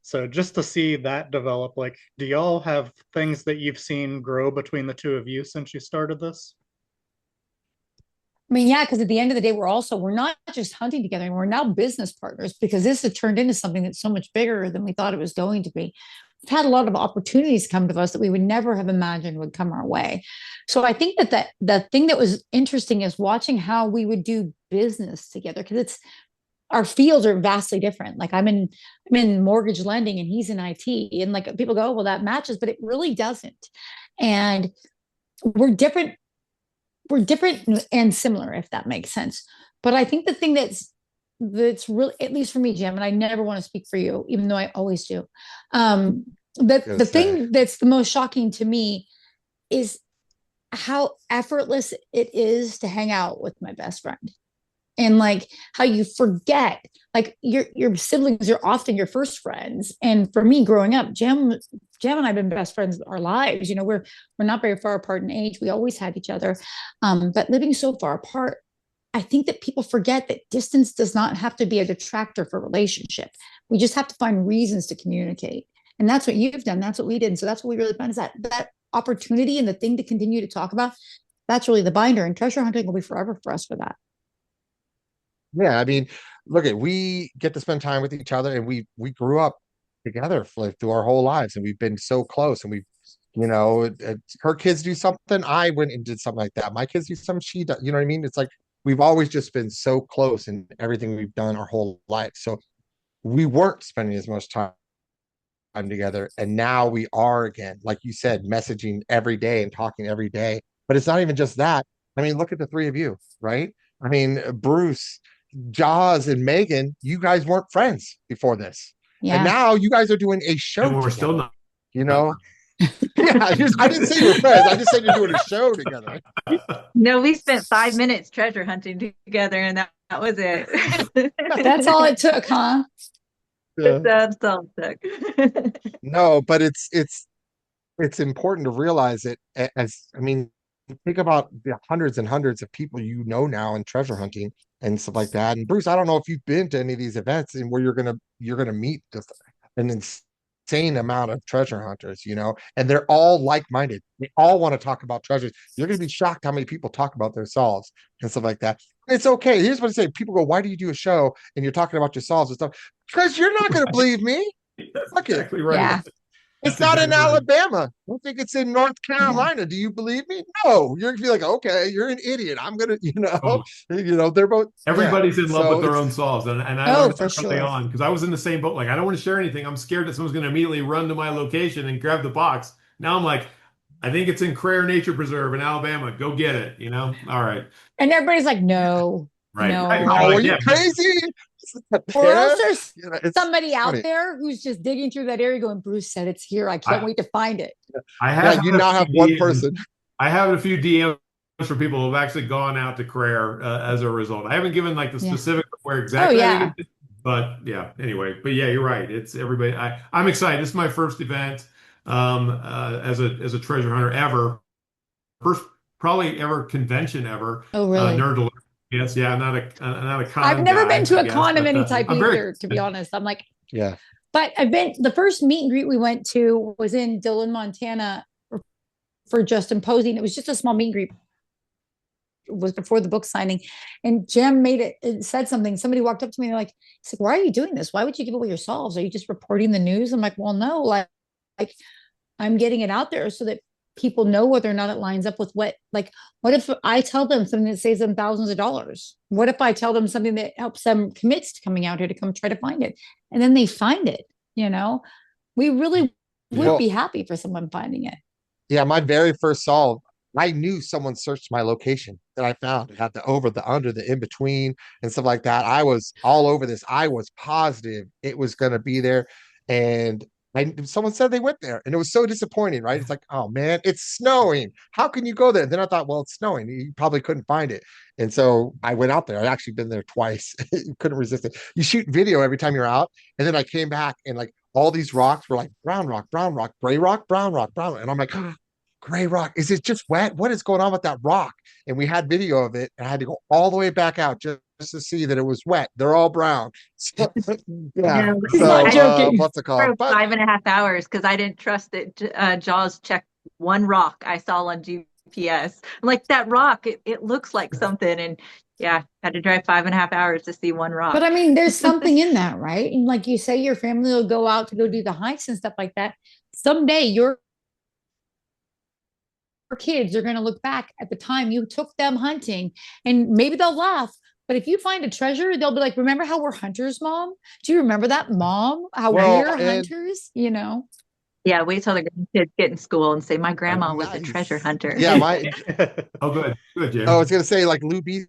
so just to see that develop, like, do y'all have things that you've seen grow between the two of you since you started this? I mean, yeah, because at the end of the day, we're not just hunting together, we're now business partners because this has turned into something that's so much bigger than we thought it was going to be. We've had a lot of opportunities come to us that we would never have imagined would come our way. So I think that the thing that was interesting is watching how we would do business together because our fields are vastly different. Like I'm in mortgage lending and he's in IT, and like people go, well, that matches, but it really doesn't. And we're different and similar, if that makes sense. But I think the thing that's really, at least for me, Jim, and I never want to speak for you, even though I always do. The thing that's the most shocking to me is how effortless it is to hang out with my best friend. And like how you forget, like your siblings are often your first friends. And for me growing up, Jam and I have been best friends our lives. We're not very far apart in age. We always had each other. But living so far apart, I think that people forget that distance does not have to be a detractor for relationship. We just have to find reasons to communicate. And that's what you've done. That's what we did. And so that's what we really found is that opportunity and the thing to continue to talk about. That's really the binder, and treasure hunting will be forever for us for that. Yeah, I mean, we get to spend time with each other, and we grew up together through our whole lives, and we've been so close, and we've You know, her kids do something, I went and did something like that. My kids do something, she does. You know what I mean? It's like we've always just been so close in everything we've done our whole life. So we weren't spending as much time together, and now we are again. Like you said, messaging every day and talking every day. But it's not even just that. I mean, look at the three of you, right? I mean, Bruce, Jaws, and Megan, you guys weren't friends before this. And Yeah. now you guys are doing a show And we're together, still not. you know? Yeah, I didn't say you're friends. I just said you're doing a show together. No, we spent 5 minutes treasure hunting together, and that was it. That's all it took, huh? Yeah. That's all it took. No, but it's important to realize it as, I mean, think about the hundreds and hundreds of people you know now in treasure hunting and stuff like that. And Bruce, I don't know if you've been to any of these events and where you're gonna meet just an insane amount of treasure hunters, you know, and they're all like-minded. They all want to talk about treasures. You're gonna be shocked how many people talk about their solves and stuff like that. It's okay. Here's what I say. People go, why do you do a show and you're talking about your solves and stuff? Because you're not gonna believe me. That's Fuck it. exactly right. Yeah. It's That's not in exactly right. Alabama. I don't think it's in North Carolina. Do you believe me? No. You're gonna be like, okay, you're an idiot. I'm gonna, Oh. they're both. Everybody's in love So with their it's- own solves, and I Oh, learned for that early sure. on because I was in the same boat. Like, I don't want to share anything. I'm scared that someone's going to immediately run to my location and grab the box. Now I'm like, I think it's in Crayer Nature Preserve in Alabama. Go get it. You know? All right, And everybody's like, no, right. no. Right. Oh, Like, are you yeah, crazy? Or Yeah. else there's You know, it's somebody out funny. there who's just digging through that area going, Bruce said it's here. I can't wait to find it. I Yeah, have you had a now have few one DMs. person. I have a few DMs from people who have actually gone out to Crayer as a result. I haven't given like the Yeah. specific of where exactly Oh, I yeah. think it is, but yeah. Anyway, but yeah, you're right. It's everybody. I'm excited. This is my first event as a treasure hunter ever. First, probably ever convention ever. Oh, really? Nerd alert. Yes, yeah. Not a con I've never guy, been to I a guess, con of but, any type I'm very either, to be honest. I'm like, Yeah. but I've been, the first meet and greet we went to was in Dillon, Montana for Justin Posing. It was just a small meet and greet. It was before the book signing. And Jim it said something. Somebody walked up to me and they're like, he's like, why are you doing this? Why would you give away your solves? Are you just reporting the news? I'm like, well, no, like I'm getting it out there so that people know whether or not it lines up with what if I tell them something that saves them thousands of dollars? What if I tell them something that helps them commit to coming out here to come try to find it? And then they find it, you know? We really would Well, be happy for someone finding it. yeah, my very first solve, I knew someone searched my location that I found. It had the over, the under, the in between, and stuff like that. I was all over this. I was positive it was going to be there. And someone said they went there, and it was so disappointing, right? It's like, oh man, it's snowing. How can you go there? Then I thought, well, it's snowing. You probably couldn't find it. And so I went out there. I'd actually been there twice. You couldn't resist it. You shoot video every time you're out. And then I came back and like all these rocks were like brown rock, gray rock, brown rock, brown. And I'm like, gray rock, is it just wet? What is going on with that rock? And we had video of it, and I had to go all the way back out just to see that it was wet. They're all brown. So, yeah. No, He's So not joking. what's it for called? But 5.5 hours because I didn't trust that Jaws checked one rock I saw on GPS. I'm like, that rock, it looks like something. And yeah, had to drive 5.5 hours to see one rock. But I mean, there's something in that, right? And like you say, your family will go out to go do the hikes and stuff like that. Someday your kids are going to look back at the time you took them hunting and maybe they'll laugh. But if you find a treasure, they'll be like, remember how we're hunters, Mom? Do you remember that, Mom? How we're hunters, you know? Yeah, wait till the grandkids get in school and say, my grandma was a Nice. treasure hunter. yeah, my Oh, good, Jim. I was gonna say like Lou B's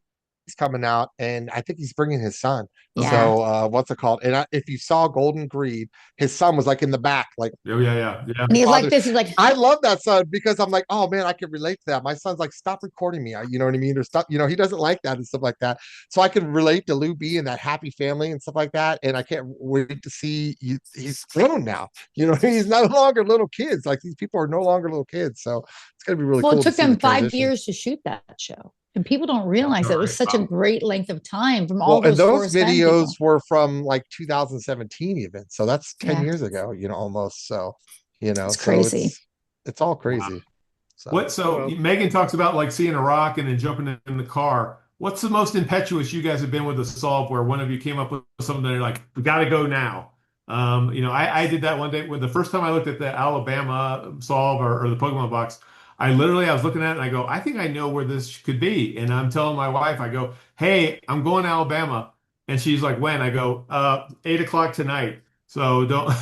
coming out, and I think he's bringing his son. Yeah. So what's it called? And if you saw Golden Greed, his son was like in the back, like Oh, yeah. And he's like Father- this, he's like, I love that son because I'm like, oh man, I can relate to that. My son's like, stop recording me. You know what I mean? Or stop, he doesn't like that and stuff like that. So I can relate to Lou B and that happy family and stuff like that. And I can't wait to see he's grown now. He's no longer little kids. Like these people are no longer little kids. So it's gonna be really well, cool. it took to see them the 5 transition. years to shoot that show. And people don't realize it was right. such a Wow. great length of time from all Well, and those Forrest Gump videos people. were from like 2017 even. So that's 10 Yeah. years ago, almost. So, It's so crazy. it's all crazy. So What? So Megan talks about like seeing a rock and then jumping in the car. What's the most impetuous you guys have been with a solve where one of you came up with something that you're like, we got to go now? I did that one day when the first time I looked at the Alabama solve or the Pokemon box. I was looking at it and I go, I think I know where this could be. And I'm telling my wife, I go, hey, I'm going to Alabama. And she's like, when? I go, 8 o'clock tonight. So don't.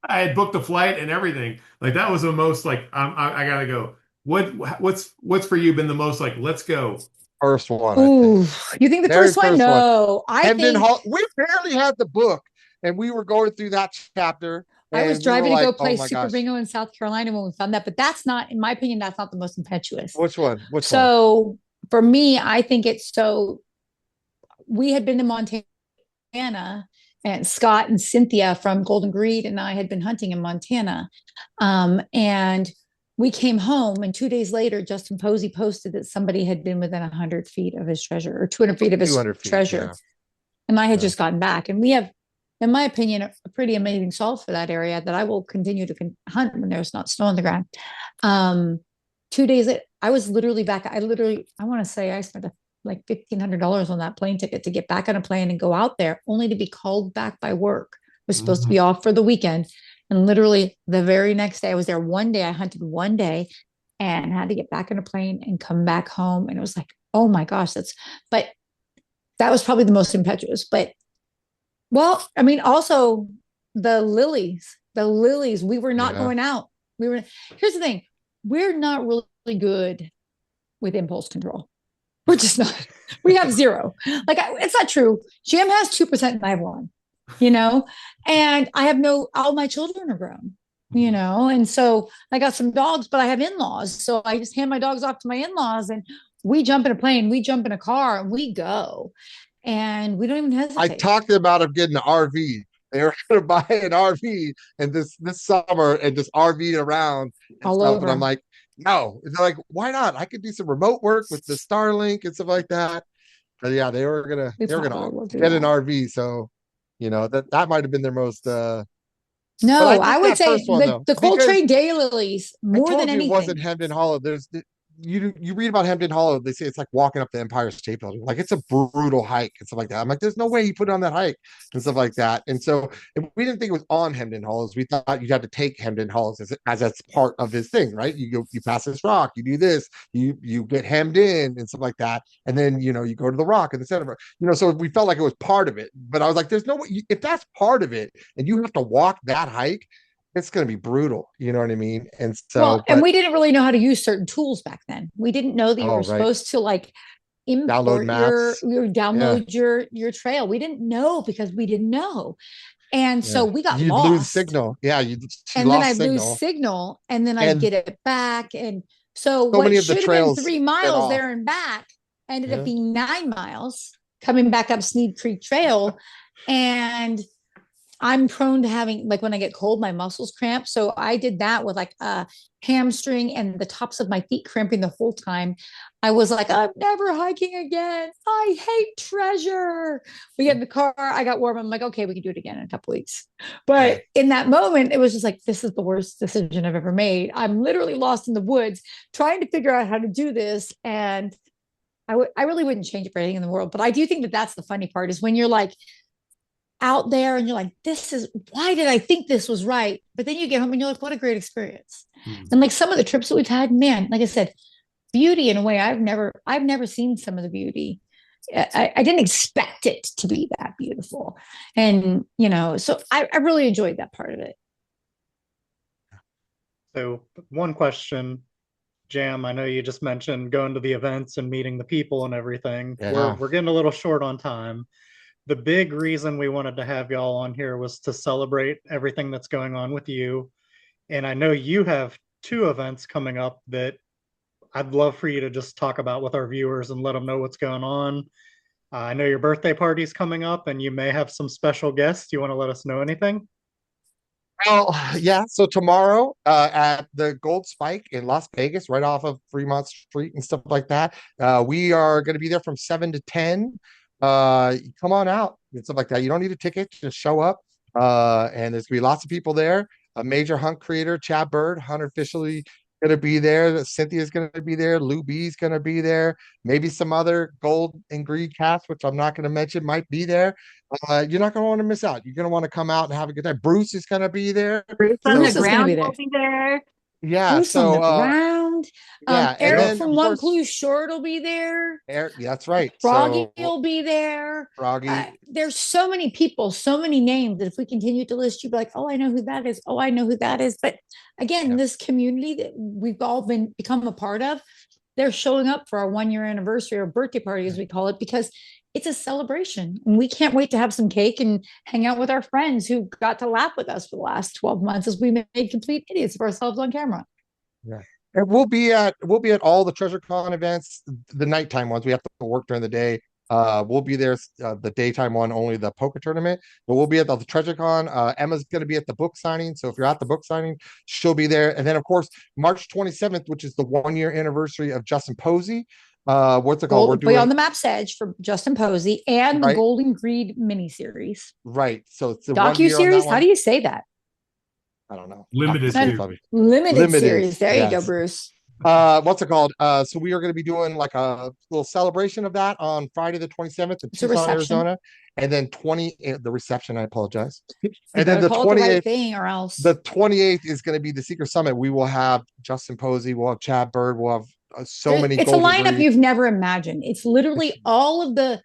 I had booked a flight and everything. Like that was the most like I gotta go. What's for you been the most like let's go? First one, I think. Ooh, you think the Very first one? first one. No, I Hamden think Hall. We barely had the book, and we were going through that chapter, I was and we were driving to like, go "Oh play my Super gosh, Bingo in South Carolina when we found that, but that's not, in my opinion, that's not the most impetuous. which one? Which one?" So for me, I think it's so we had been to Montana and Scott and Cynthia from Golden Greed and I had been hunting in Montana. And we came home and 2 days later, Justin Posey posted that somebody had been within 100 feet of his treasure or 200 feet of his 200 feet. treasure. Yeah. And I had Yeah. just gotten back. And we have, in my opinion, a pretty amazing solve for that area that I will continue to hunt when there's not snow on the ground. 2 days later, I was literally back. I want to say I spent like $1,500 on that plane ticket to get back on a plane and go out there, only to be called back by work. I was supposed to be off for the weekend. And literally the very next day, I was there one day. I hunted one day and had to get back on a plane and come back home. And it was like, oh my gosh, but that was probably the most impetuous. But well, I mean, also the lilies, we were not Yeah. going out. Here's the thing, we're not really good with impulse control. We're just not, we have zero. Like, it's not true. Jam has 2% and I have 1, and I have all my children are grown, and so I got some dogs, but I have in-laws. So I just hand my dogs off to my in-laws and we jump in a plane, we jump in a car and we go. And we don't even hesitate. I talked about them getting an RV. They were going to buy an RV and this summer and just RV around and all stuff. over. And I'm like, no. And they're like, why not? I could do some remote work with the Starlink and stuff like that. But yeah, they were gonna get an RV. So that might have been their most no, I would say the Coltrane daylilies more than anything. It wasn't Hamden Hollow. There's you read about Hamden Hollow, they say it's like walking up the Empire State Building. Like it's a brutal hike and stuff like that. I'm like, there's no way you put it on that hike and stuff like that. And so we didn't think it was on Hamden Hollows. We thought you had to take Hamden Hollows as that's part of his thing, right? You pass this rock, you do this, you get hemmed in and stuff like that. And then you go to the rock in the center. So we felt like it was part of it. But I was like, there's no way if that's part of it and you have to walk that hike, it's going to be brutal. You know what I mean? And so, and we didn't really know how to use certain tools back then. We didn't know that you were supposed to like import download your trail. We didn't know because we didn't know. And so we got you'd lost. Lose signal. Yeah. And then I'd lose signal and then I'd get it back. And so what many of should the have been trails 3 miles there and back ended up being 9 miles coming back up Sneed Creek Trail. And I'm prone to having, like when I get cold, my muscles cramp. So I did that with like a hamstring and the tops of my feet cramping the whole time. I was like, I'm never hiking again. I hate treasure. We get in the car. I got warm. I'm like, okay, we can do it again in a couple weeks. But in that moment, it was just like, this is the worst decision I've ever made. I'm literally lost in the woods trying to figure out how to do this. And I really wouldn't change it for anything in the world. But I do think that that's the funny part is when you're like, out there and you're like, why did I think this was right? But then you get home and you're like, what a great experience. And like some of the trips that we've had, man, like I said, beauty in a way I've never seen some of the beauty. I didn't expect it to be that beautiful. And, so I really enjoyed that part of it. So one question, Jam, I know you just mentioned going to the events and meeting the people and everything. Yeah. We're getting a little short on time. The big reason we wanted to have y'all on here was to celebrate everything that's going on with you. And I know you have 2 events coming up that I'd love for you to just talk about with our viewers and let them know what's going on. I know your birthday party's coming up and you may have some special guests. Do you want to let us know anything? Well, yeah. So tomorrow at the Gold Spike in Las Vegas, right off of Fremont Street and stuff like that, we are going to be there from 7 to 10. Come on out and stuff like that. You don't need a ticket, just show up. And there's gonna be lots of people there. A major hunt creator, Chad Bird, hunter officially going to be there. Cynthia's going to be there. Lou B's going to be there. Maybe some other gold and green cast, which I'm not going to mention, might be there. You're not going to want to miss out. You're going to want to come out and have a good time. Bruce is going to be there. Bruce on the Bruce is going to be ground there. will be there. Yeah. Bruce on the So, ground. yeah. And Eric then, from of One course, Clue Short will be there. Eric, that's right. Froggy So, will be there. Froggy. There's so many people, so many names that if we continue to list, you'd be like, oh, I know who that is. Oh, I know who that is. But again, this community that we've all become a part of, they're showing up for our 1 year anniversary or birthday party, as we call it, because it's a celebration. And we can't wait to have some cake and hang out with our friends who got to laugh with us for the last 12 months as we made complete idiots of ourselves on camera. Yeah. And we'll be at all the TreasureCon events, the nighttime ones. We have to work during the day. We'll be there the daytime one, only the poker tournament, but we'll be at the TreasureCon. Emma's going to be at the book signing. So if you're at the book signing, she'll be there. And then of course, March 27th, which is the 1 year anniversary of Justin Posey. What's it called? We're doing Beyond the Map's Edge for Justin Posey and the Golden Greed miniseries. Right. So it's the docu-series. How do you say that? I don't know. Limited series. There you go, Bruce. What's it called? So we are going to be doing like a little celebration of that on Friday the 27th in Tucson, Arizona, and then the reception. I apologize. And then the 28th thing, or else the 28th is going to be the Secret Summit. We will have Justin Posey, we'll have Chad Bird, we'll have so many. It's a lineup you've never imagined. It's literally all of the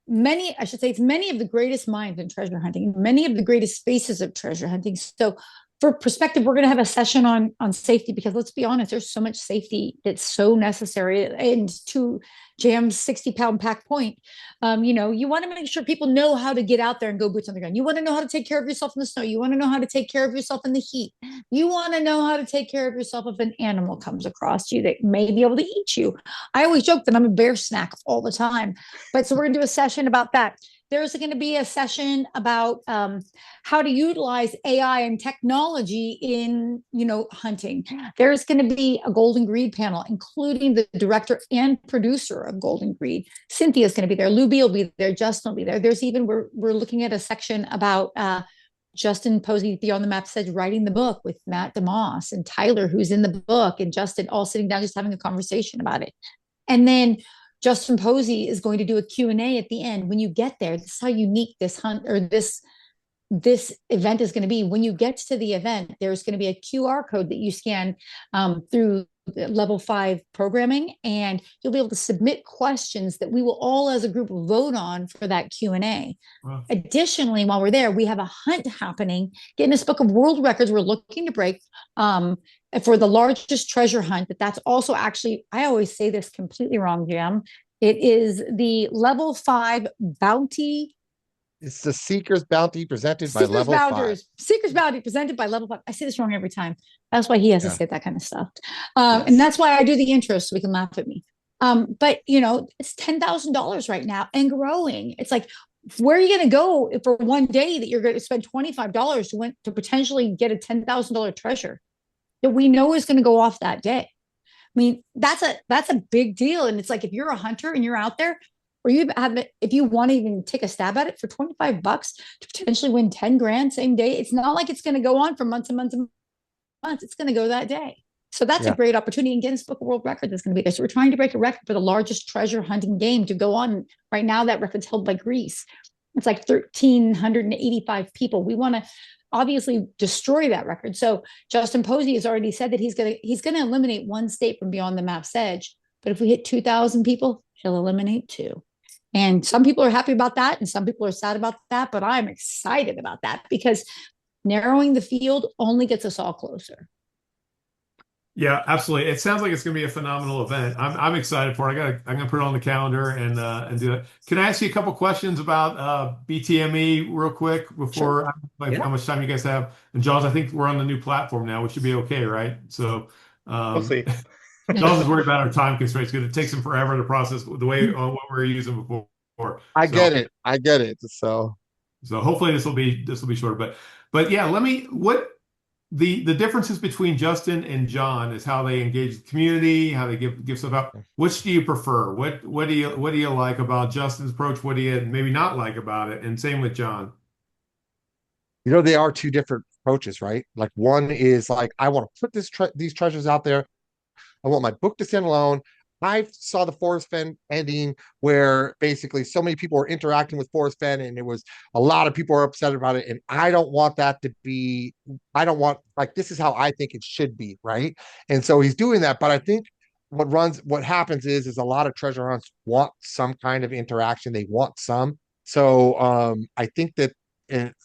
many of the greatest minds in treasure hunting, many of the greatest faces of treasure hunting. So for perspective, we're going to have a session on safety, because let's be honest, there's so much safety that's so necessary. And to Jam's 60-pound pack point, you want to make sure people know how to get out there and go boots on the ground. You want to know how to take care of yourself in the snow. You want to know how to take care of yourself in the heat. You want to know how to take care of yourself if an animal comes across you that may be able to eat you. I always joke that I'm a bear snack all the time. But so we're going to do a session about that. There's going to be a session about how to utilize AI and technology in, hunting. There's going to be a Golden Greed panel, including the director and producer of Golden Greed. Cynthia's going to be there. Lou B will be there. Justin will be there. There's even, we're looking at a section about Justin Posey, Beyond the Map said, writing the book with Matt DeMoss and Tyler, who's in the book, and Justin, all sitting down, just having a conversation about it. And then Justin Posey is going to do a Q&A at the end. When you get there, this is how unique this hunt or this event is going to be. When you get to the event, there's going to be a QR code that you scan through level 5 programming, and you'll be able to submit questions that we will all as a group vote on for that Q&A. Wow. Additionally, while we're there, we have a hunt happening. Guinness Book of World Records we're looking to break for the largest treasure hunt. But that's also actually, I always say this completely wrong, Jam. It is the level 5 bounty. It's the Seeker's Bounty presented by Level 5. Seeker's Bounty presented by Level 5. I say this wrong every time. That's why he has to say that kind of stuff. And that's why I do the intro, so we can laugh at me. But, it's $10,000 right now and growing. It's like, where are you going to go for one day that you're going to spend $25 to potentially get a $10,000 treasure that we know is going to go off that day? I mean, that's a big deal. And it's like, if you're a hunter and you're out there, or if you want to even take a stab at it for $25 to potentially win 10 grand same day, it's not like it's going to go on for months and months and months. It's going to go that day. So that's a great opportunity. And Guinness Book of World Records is going to be there. So we're trying to break a record for the largest treasure hunting game to go on. Right now, that record's held by Greece. It's like 1,385 people. We want to obviously destroy that record. So Justin Posey has already said that he's going to eliminate one state from Beyond the Map's Edge. But if we hit 2,000 people, he'll eliminate 2. And some people are happy about that, and some people are sad about that, but I'm excited about that because narrowing the field only gets us all closer. Yeah, absolutely. It sounds like it's going to be a phenomenal event. I'm excited for it. I'm going to put it on the calendar and do it. Can I ask you a couple questions about BTME real quick before how much time you guys have? And Jaws, I think we're on the new platform now, which should be okay, right? So we'll see. Jaws is worried about our time constraints because it takes him forever to process the way on what we were using before. I get it. So hopefully this will be shorter. But yeah, the differences between Justin and John is how they engage the community, how they give stuff out. Which do you prefer? What do you like about Justin's approach? What do you maybe not like about it? And same with John. They are two different approaches, right? Like one is like, I want to put these treasures out there. I want my book to stand alone. I saw the Forrest Fenn ending where basically so many people were interacting with Forrest Fenn and it was a lot of people are upset about it. And I don't want that to be, I don't want, like, this is how I think it should be, right? And so he's doing that. But I think what happens is a lot of treasure hunts want some kind of interaction. They want some. So I think that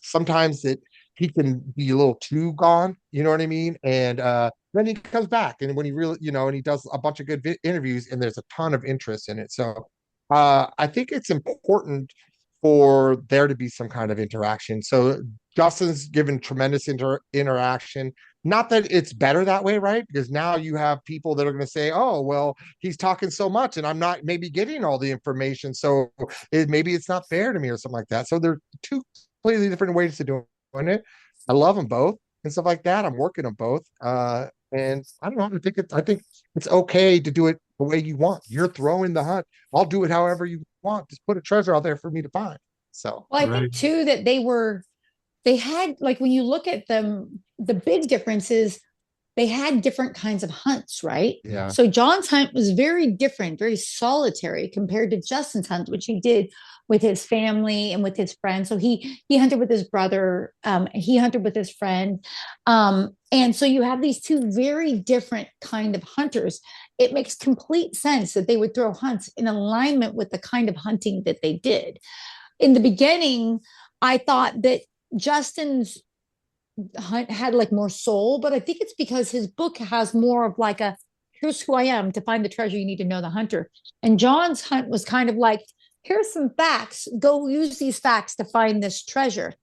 sometimes that he can be a little too gone, you know what I mean? And then he comes back, and when he really, and he does a bunch of good interviews, and there's a ton of interest in it. So I think it's important for there to be some kind of interaction. So Justin's given tremendous interaction. Not that it's better that way, right? Because now you have people that are going to say, "Oh, well, he's talking so much, and I'm not maybe getting all the information, so maybe it's not fair to me, or something like that." So there are two completely different ways to doing it. I love them both and stuff like that. I'm working them both. And I don't know. I think it's okay to do it the way you want. You're throwing the hunt. I'll do it however you want. Just put a treasure out there for me to find. So Well, I think too that they had, like, when you look at them, the big difference is they had different kinds of hunts, right? yeah. So John's hunt was very different, very solitary compared to Justin's hunt, which he did with his family and with his friends. So he hunted with his brother, he hunted with his friend. And so you have these two very different kind of hunters. It makes complete sense that they would throw hunts in alignment with the kind of hunting that they did. In the beginning, I thought that Justin's hunt had like more soul, but I think it's because his book has more of like a, here's who I am. To find the treasure, you need to know the hunter. And John's hunt was kind of like, here's some facts, go use these facts to find this treasure.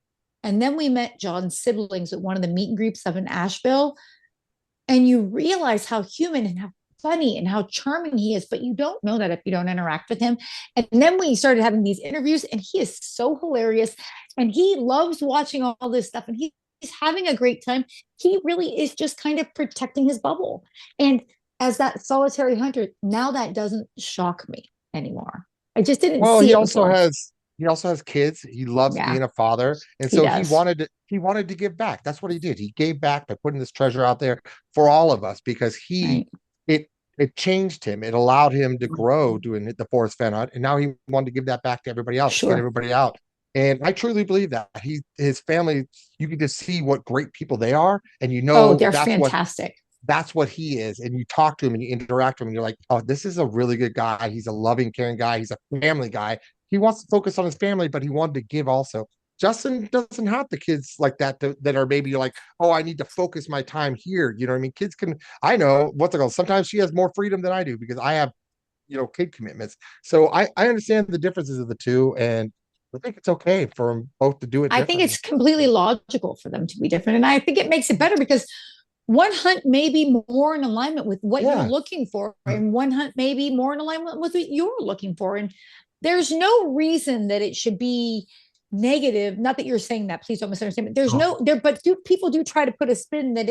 And then we met John's siblings at one of the meet and greets up in Asheville, and you realize how human and how funny and how charming he is, but you don't know that if you don't interact with him. And then we started having these interviews, and he is so hilarious, and he loves watching all this stuff, and he's having a great time. He really is just kind of protecting his bubble. And as that solitary hunter, now that doesn't shock me anymore. I just didn't see he it also before. he also has kids. He loves Yeah. being a father. And He so does. he wanted to give back. That's what he did. He gave back by putting this treasure out there for all of us because Right. it changed him. It allowed him to grow doing the Forrest Fenn hunt. And now he wanted to give that back to everybody else, to get Sure. everybody out. And I truly believe that his family, you can just see what great people they are. And Oh, they're that's fantastic. that's what he is. And you talk to him and you interact with him and you're like, oh, this is a really good guy. He's a loving, caring guy. He's a family guy. He wants to focus on his family, but he wanted to give also. Justin doesn't have the kids like that that are maybe like, oh, I need to focus my time here. You know what I mean? Kids can, I know what's it called. Sometimes she has more freedom than I do because I have, kid commitments. So I understand the differences of the two. And I think it's okay for them both to do it I think it's completely logical for them to be different. And I think it makes it better because one hunt may be more in alignment with what you're looking for, and one hunt may be more in alignment with what you're looking for. And there's no reason that it should be negative. Not that you're saying that, please don't misunderstand. But there's no there, but people do try to put a spin that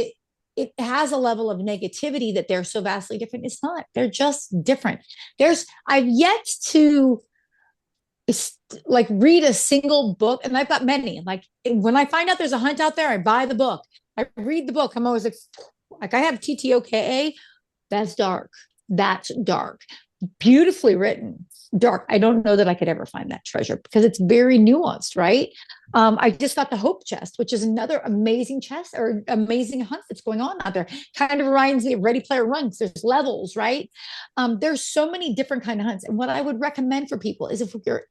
it has a level of negativity that they're so vastly different. It's not. They're just different. I've yet to like read a single book, and I've got many. Like when I find out there's a hunt out there, I buy the book. I read the book. I'm always like I have TTOKA. That's dark. That's dark. Beautifully written. Dark. I don't know that I could ever find that treasure because it's very nuanced, right? I just got the Hope Chest, which is another amazing chest or amazing hunt that's going on out there. Kind of reminds me of Ready Player One. There's levels, right? There's so many different kind of hunts. And what I would recommend for people is if you're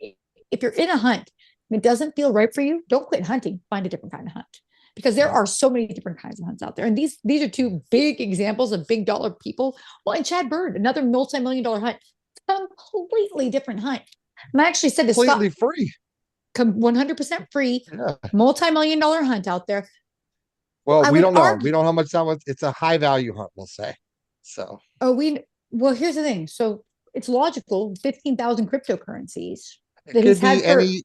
in a hunt and it doesn't feel right for you, don't quit hunting. Find a different kind of hunt. Because there are so many different kinds of hunts out there. And these are two big examples of big dollar people. Well, and Chad Bird, another multi-million-dollar hunt, completely different hunt. And I actually said to completely Scott, free, 100% free, multi-million-dollar hunt out there. Well, we don't know. We don't know how much that was. It's a high value hunt, we'll say. So. Well, here's the thing. So it's logical, 15,000 cryptocurrencies. It could be any.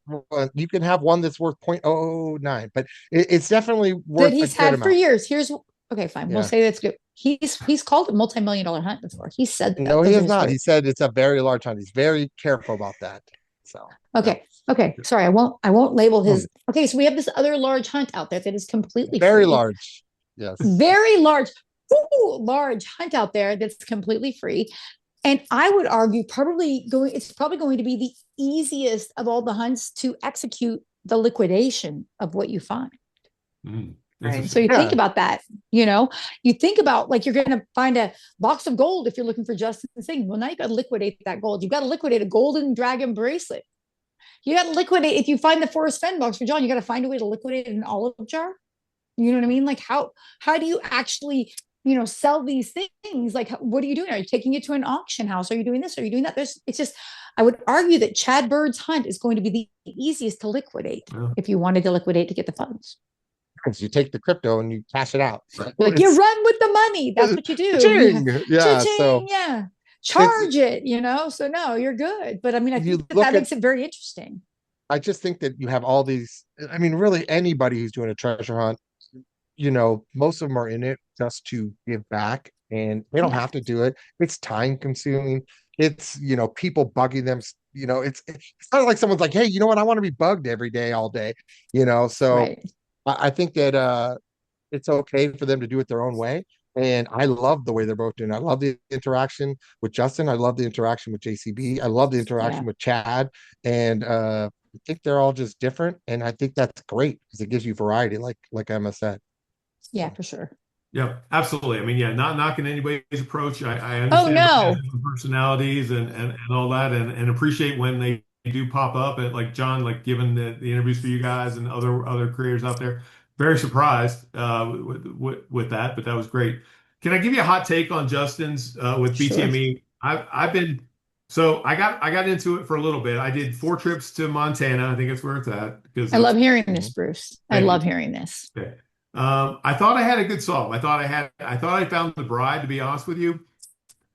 You can have one that's worth 0.009, but it's definitely worth that he's had for years. Okay, fine. We'll say that's good. He's called a multi-million-dollar hunt before. He said that. No, he has not. He said it's a very large hunt. He's very careful about that. So okay. Okay, sorry, I won't label his. Okay, so we have this other large hunt out there that is completely Very free. large. Yes. Very large, large hunt out there that's completely free. And I would argue it's probably going to be the easiest of all the hunts to execute the liquidation of what you find. Right. So you think about that, you think about like you're going to find a box of gold if you're looking for Justin's thing. Well, now you got to liquidate that gold. You've got to liquidate a golden dragon bracelet. You got to liquidate. If you find the Forest Fen box for John, you got to find a way to liquidate an olive jar. You know what I mean? Like how do you actually, sell these things? Like, what are you doing? Are you taking it to an auction house? Are you doing this? Are you doing that? It's just, I would argue that Chad Bird's hunt is going to be the easiest to liquidate if you wanted to liquidate to get the funds. You take the crypto and you cash it out. Like you run with the money. That's what you do. Yeah. Charge it, So no, you're good. But I mean, I think that makes it very interesting. I just think that you have all these, I mean, really anybody who's doing a treasure hunt, most of them are in it just to give back, and they don't have to do it. It's time consuming. It's, people bugging them, it's not like someone's like, hey, you know what? I want to be bugged every day, all day, so right. I think that it's okay for them to do it their own way. And I love the way they're both doing. I love the interaction with Justin. I love the interaction with JCB. I love the interaction with Chad. And I think they're all just different. And I think that's great because it gives you variety, like Emma said. Yeah, for sure. Yeah, absolutely. I mean, not knocking anybody's approach. I understand personalities and all that, and appreciate when they do pop up, and like John, like given the interviews for you guys and other creators out there. Very surprised with that, but that was great. Can I give you a hot take on Justin's with BTME? I've been I got into it for a little bit. I did 4 trips to Montana. I think that's where it's at. Because I love hearing this, Bruce. I love hearing this. Okay. I thought I had a good solve. I thought I found the bride, to be honest with you.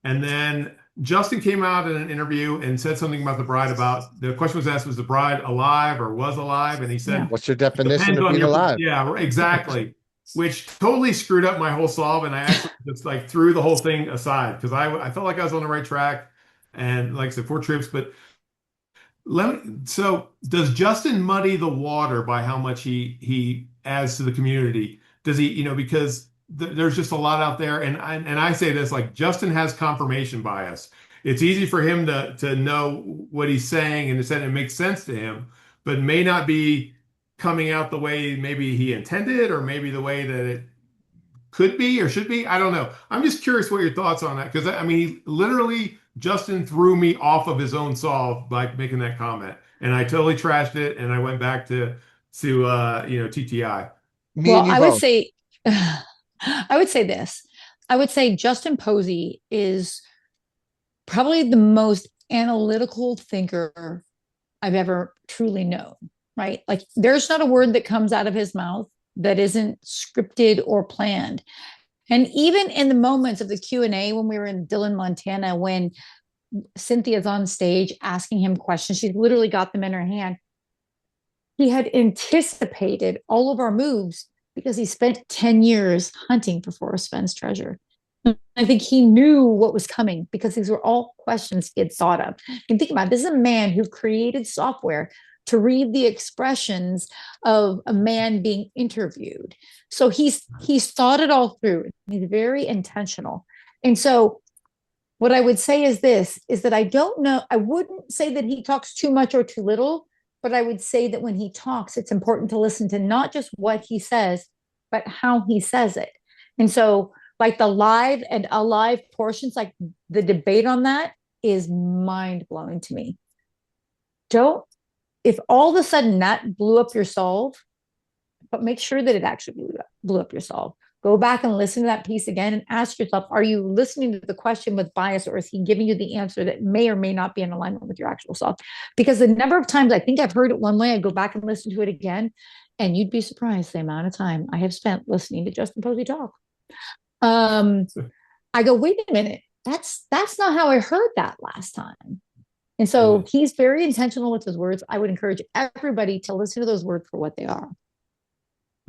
And then Justin came out in an interview and said something about the bride. About the question was asked, was the bride alive or was alive? And he said, "What's your definition of being alive?" Yeah, exactly. Which totally screwed up my whole solve, and I actually just like threw the whole thing aside because I felt like I was on the right track, and like I said, 4 trips. But so does Justin muddy the water by how much he adds to the community? Does he, because there's just a lot out there, and I say this, like, Justin has confirmation bias. It's easy for him to know what he's saying and it makes sense to him, but may not be coming out the way maybe he intended, or maybe the way that it could be or should be. I don't know. I'm just curious what your thoughts on that, because I mean, Justin threw me off of his own solve by making that comment, and I totally trashed it, and I went back to TTI. I would say. I would say this. I would say Justin Posey is probably the most analytical thinker I've ever truly known, right? Like there's not a word that comes out of his mouth that isn't scripted or planned. And even in the moments of the Q&A when we were in Dillon, Montana, when Cynthia's on stage asking him questions, she's literally got them in her hand. He had anticipated all of our moves because he spent 10 years hunting for Forest Fen's treasure. I think he knew what was coming because these were all questions he had thought of. And think about it, this is a man who created software to read the expressions of a man being interviewed. So he's thought it all through. He's very intentional. And so what I would say is that I don't know, I wouldn't say that he talks too much or too little, but I would say that when he talks, it's important to listen to not just what he says, but how he says it. And so like the live and alive portions, like the debate on that is mind blowing to me. If all of a sudden that blew up your solve, but make sure that it actually blew up your solve. Go back and listen to that piece again and ask yourself, are you listening to the question with bias, or is he giving you the answer that may or may not be in alignment with your actual self? Because the number of times I think I've heard it one way, I go back and listen to it again, and you'd be surprised the amount of time I have spent listening to Justin Posey talk. I go, wait a minute, that's not how I heard that last time. And so he's very intentional with his words. I would encourage everybody to listen to those words for what they are.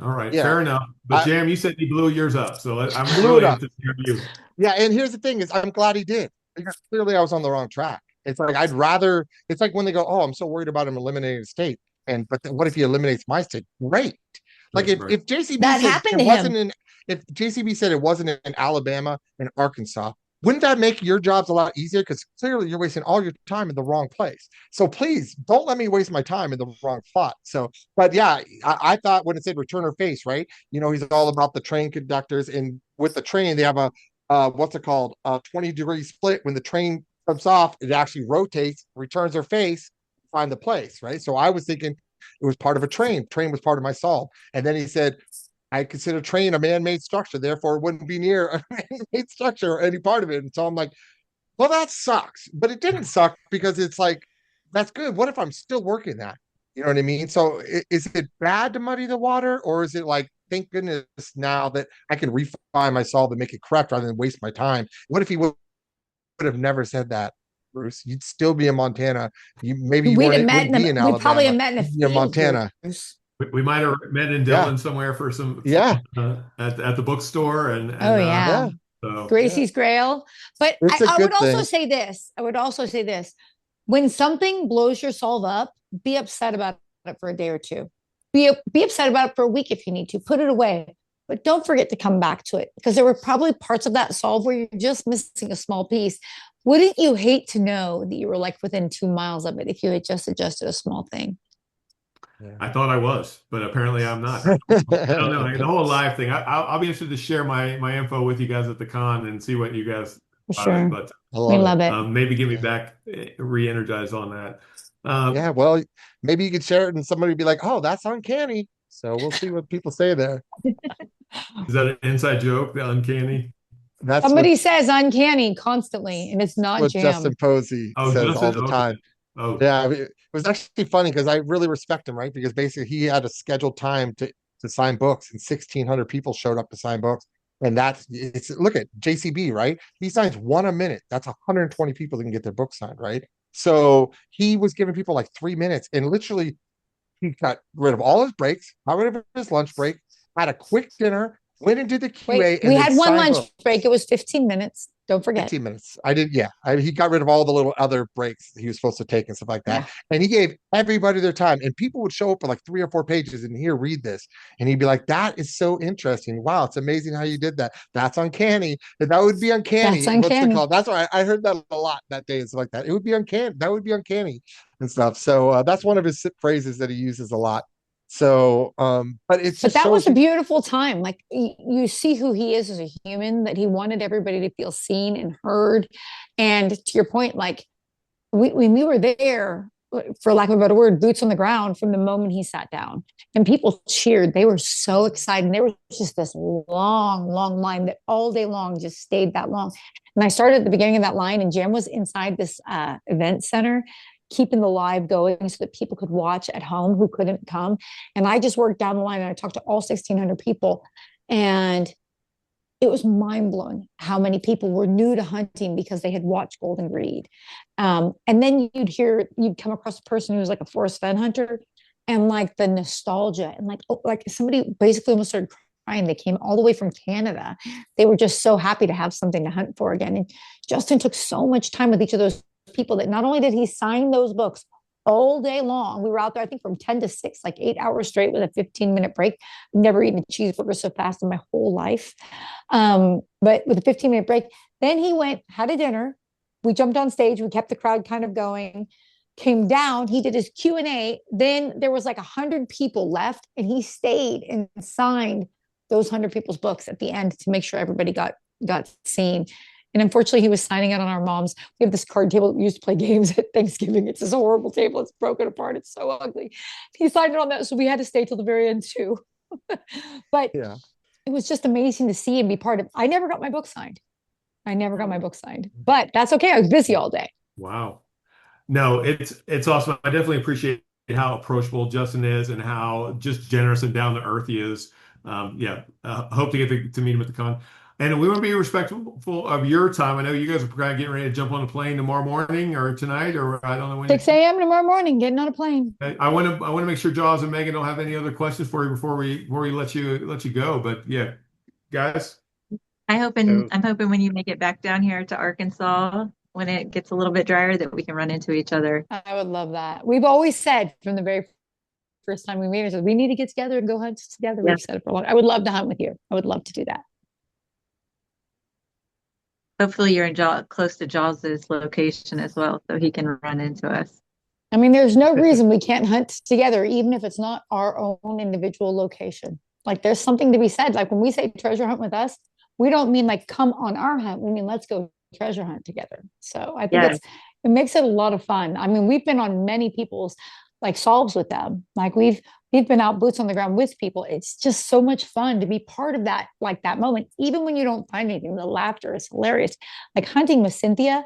All right, fair enough. But Jam, you said he blew yours up, so I'm really interested to hear you. Yeah, and here's the thing: is I'm glad he did, because clearly I was on the wrong track. It's like I'd rather. It's like when they go, "Oh, I'm so worried about him eliminating a state," and but then what if he eliminates my state? Great. Like Right, right. if JCB That said happened it to him. wasn't in, if JCB said it wasn't in Alabama and Arkansas, wouldn't that make your jobs a lot easier? Because clearly you're wasting all your time in the wrong place. So please don't let me waste my time in the wrong spot. So, but yeah, I thought when it said return or face, right? You know, he's all about the train conductors, and with the train, they have a what's it called? A 20-degree split. When the train comes off, it actually rotates, returns her face, find the place, right? So I was thinking it was part of a train. Train was part of my solve. And then he said, I consider train a man-made structure, therefore it wouldn't be near a man-made structure or any part of it. And so I'm like, well, that sucks. But it didn't suck because it's like, that's good. What if I'm still working that? You know what I mean? So is it bad to muddy the water, or is it like, thank goodness now that I can refine my solve and make it correct rather than waste my time? What if he would have never said that, Bruce? You'd still be in Montana. You We'd have wouldn't be in we probably Alabama. have met in a You'd be in field, Montana. Bruce. We might have met in Yeah. Dillon somewhere for some Yeah. at the bookstore and Oh yeah. Yeah. so Gracie's Grail. But It's a I good would also thing. say this. I would also say this. When something blows your solve up, be upset about it for a day or two. Be upset about it for a week if you need to. Put it away. But don't forget to come back to it, because there were probably parts of that solve where you're just missing a small piece. Wouldn't you hate to know that you were like within 2 miles of it if you had just adjusted a small thing? I thought I was, but apparently I'm not. I don't know. Like, the whole live thing. I'll be interested to share my info with you guys at the con and see what you guys For thought of sure. it. But We love it. maybe get me back re-energized on that. Yeah, well, maybe you could share it and somebody would be like, "Oh, that's uncanny." So we'll see what people say there. Is that an inside joke? The uncanny? That's Somebody says uncanny constantly, and it's not what Jam. Justin Posey Oh, says Justin. all the Okay. time. Oh, Yeah, it was actually funny because I really respect him, right? Because basically he had a scheduled time to sign books, and 1,600 people showed up to sign books. And that's it's look at JCB, right? He signs one a minute. That's 120 people that can get their book signed, right? So he was giving people like 3 minutes, and literally he got rid of all his breaks, got rid of his lunch break, had a quick dinner, went and did the QA, Wait, and we then had one signed lunch books. break. It was 15 minutes. Don't forget. 15 minutes. I did, yeah. He got rid of all the little other breaks he was supposed to take and stuff like that. Yeah. And he gave everybody their time. And people would show up for like 3 or 4 pages and here, read this. And he'd be like, that is so interesting. Wow, it's amazing how you did that. That's uncanny. And that would be uncanny. That's What's it uncanny. called? That's why I heard that a lot that day and stuff like that. It would be uncanny. That would be uncanny and stuff. So that's one of his phrases that he uses a lot. So, but it's But just that shows was a you. beautiful time. Like you see who he is as a human, that he wanted everybody to feel seen and heard. And to your point, like we were there, for lack of a better word, boots on the ground from the moment he sat down. And people cheered. They were so excited. And there was just this long, long line that all day long just stayed that long. And I started at the beginning of that line, and Jam was inside this event center, keeping the live going so that people could watch at home who couldn't come. And I just worked down the line and I talked to all 1,600 people. And it was mind blowing how many people were new to hunting because they had watched Golden Reed. And then you'd come across a person who was like a forest fen hunter, and like the nostalgia, and like somebody basically almost started crying. They came all the way from Canada. They were just so happy to have something to hunt for again. And Justin took so much time with each of those people that not only did he sign those books all day long, we were out there, I think from 10 to 6, like 8 hours straight with a 15-minute break. I've never eaten a cheeseburger so fast in my whole life. But with a 15-minute break, then he went, had a dinner. We jumped on stage. We kept the crowd kind of going, came down. He did his Q&A. Then there was like 100 people left, and he stayed and signed those 100 people's books at the end to make sure everybody got seen. And unfortunately, he was signing out on our moms. We have this card table that we used to play games at Thanksgiving. It's this horrible table. It's broken apart. It's so ugly. He signed it on that. So we had to stay till the very end too. But Yeah. it was just amazing to see and be part of. I never got my book signed. But that's okay. I was busy all day. wow. No, it's awesome. I definitely appreciate how approachable Justin is and how just generous and down to earth he is. Hope to get to meet him at the con. And we want to be respectful of your time. I know you guys are probably getting ready to jump on a plane tomorrow morning or tonight, or I don't know when. 6 a.m. tomorrow morning, getting on a plane. I want to make sure Jaws and Megan don't have any other questions for you before we let you go. But yeah, guys. I'm hoping when you make it back down here to Arkansas, when it gets a little bit drier that we can run into each other. I would love that. We've always said from the very first time we made it, we need to get together and go hunt together. Yeah. We've said it for a long. I would love to hunt with you. I would love to do that. Hopefully you're in close to Jaws's location as well, so he can run into us. I mean, there's no reason we can't hunt together, even if it's not our own individual location. Like there's something to be said. Like when we say treasure hunt with us, we don't mean like come on our hunt. We mean let's go treasure hunt together. So I think it makes it a lot of fun. I mean, we've been on many people's like solves with them. Like we've been out boots on the ground with people. It's just so much fun to be part of that, like that moment. Even when you don't find anything, the laughter is hilarious. Like hunting with Cynthia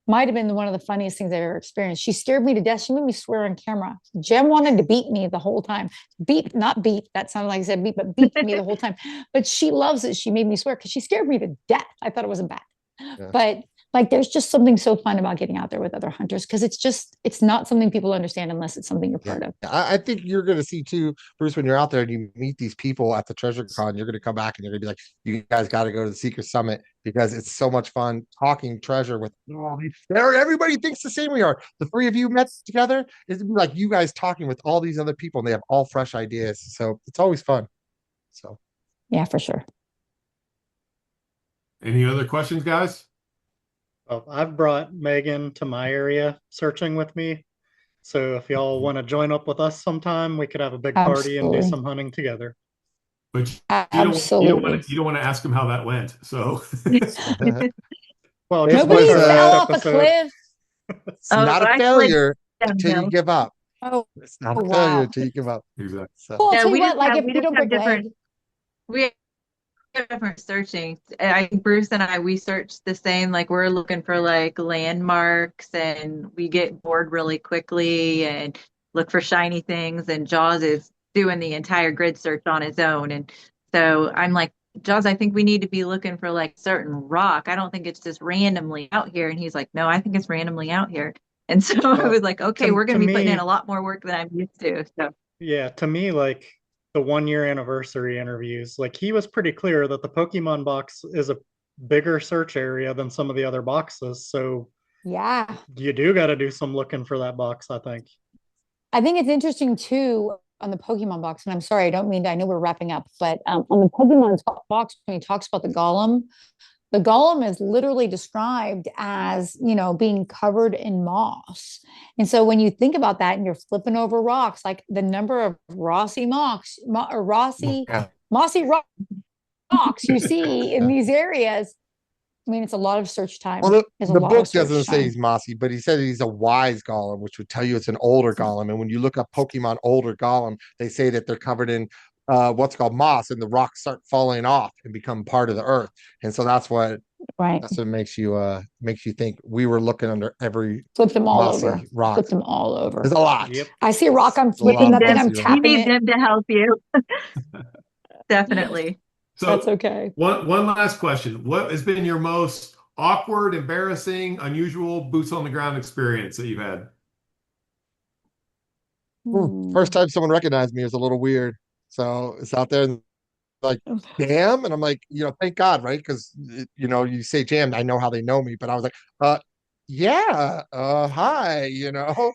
might have been one of the funniest things I've ever experienced. She scared me to death. She made me swear on camera. Jem wanted to beat me the whole time. Beat, not beat. That sounded like I said beat, but beat me the whole time. But she loves it. She made me swear because she scared me to death. I thought it wasn't bad. Yeah. But like, there's just something so fun about getting out there with other hunters because it's not something people understand unless it's something you're part of. I think you're going to see too, Bruce, when you're out there and you meet these people at the Treasure Con, you're going to come back and you're going to be like, you guys got to go to the Secret Summit because it's so much fun talking treasure with everybody thinks the same we are. The three of you met together is like you guys talking with all these other people and they have all fresh ideas. So it's always fun. So yeah, for sure. Any other questions, guys? Oh, I've brought Megan to my area searching with me. So if y'all want to join up with us sometime, we could have a big party and do some hunting together. But you don't want to ask him how that went. So well, nobody fell off a cliff. It's not a failure until you give up. Oh, it's not a failure until you give up. Exactly. So. Well, I'll tell you what, like if you don't break leg. We different searching. I think Bruce and we search the same. Like we're looking for like landmarks, and we get bored really quickly and look for shiny things. And Jaws is doing the entire grid search on his own. And so I'm like, Jaws, I think we need to be looking for like certain rock. I don't think it's just randomly out here. And he's like, no, I think it's randomly out here. And so I was like, okay, we're going to be putting in a lot more work than I'm used to. So yeah, to me, like the 1 year anniversary interviews, like he was pretty clear that the Pokemon box is a bigger search area than some of the other boxes. So yeah, you do got to do some looking for that box, I think. I think it's interesting too on the Pokemon box, and I'm sorry, I don't mean to, I know we're wrapping up, but on the Pokemon box, when he talks about the Golem is literally described as, you know, being covered in moss. And so when you think about that and you're flipping over rocks, like the number of mossy rocks you see in these areas, I mean, it's a lot of search time. Well, the book doesn't say he's mossy, but he said he's a wise golem, which would tell you it's an older golem. And when you look up Pokemon older golem, they say that they're covered in what's called moss, and the rocks start falling off and become part of the earth. And so that's what makes you think we were looking under every flip them all over rock. Flip them all over. There's a lot. Yep. I see a rock, I'm flipping that thing, I'm tapping you need them to help you. Definitely. So that's okay. One last question. What has been your most awkward, embarrassing, unusual boots on the ground experience that you've had? First time someone recognized me was a little weird. So it's out there and like, Jam. And I'm like, you know, thank God, right? Because, you know, you say Jam, I know how they know me, but I was like, yeah, hi, you know,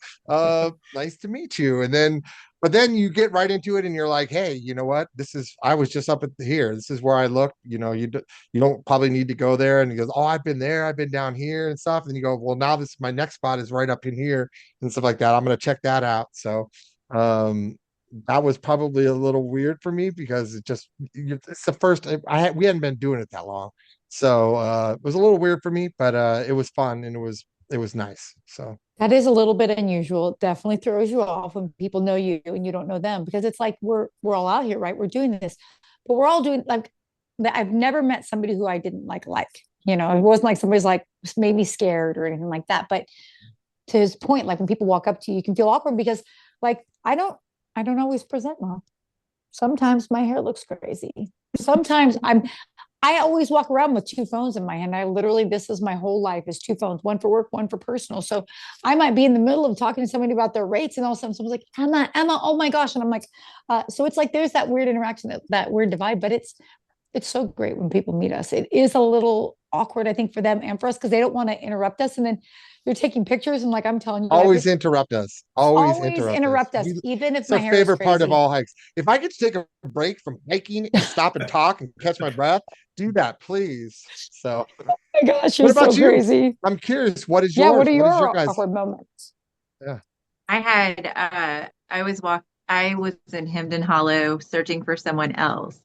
nice to meet you. But then you get right into it and you're like, hey, you know what? I was just up at here. This is where I looked, you know, you don't probably need to go there. And he goes, oh, I've been there. I've been down here and stuff. And you go, well, now my next spot is right up in here and stuff like that. I'm going to check that out. So, that was probably a little weird for me because it's the first we hadn't been doing it that long. So, it was a little weird for me, but, it was fun and it was nice. So that is a little bit unusual. It definitely throws you off when people know you and you don't know them, because it's like we're all out here, right? We're doing this, but we're all doing like I've never met somebody who I didn't like, you know, it wasn't like somebody's like made me scared or anything like that. But to his point, like when people walk up to you, you can feel awkward because like I don't always present well. Sometimes my hair looks crazy. Sometimes I always walk around with 2 phones in my hand. This is my whole life is 2 phones, one for work, one for personal. So I might be in the middle of talking to somebody about their rates and all of a sudden someone's like, Emma, oh my gosh. And I'm like, so it's like, there's that weird interaction, that weird divide, but it's so great when people meet us. It is a little awkward, I think, for them and for us because they don't want to interrupt us. And then you're taking pictures and like I'm telling you, Always interrupt us. Always interrupt us, We- even if It's my our hair is favorite part of crazy. all hikes. If I get to take a break from hiking and stop and talk and catch my breath, do that, please. So, Oh my gosh, you're what about so you? crazy. I'm curious. What is Yeah, yours? what are What is your your guys? awkward moments? Yeah. I had I was in Hemden Hollow searching for someone else,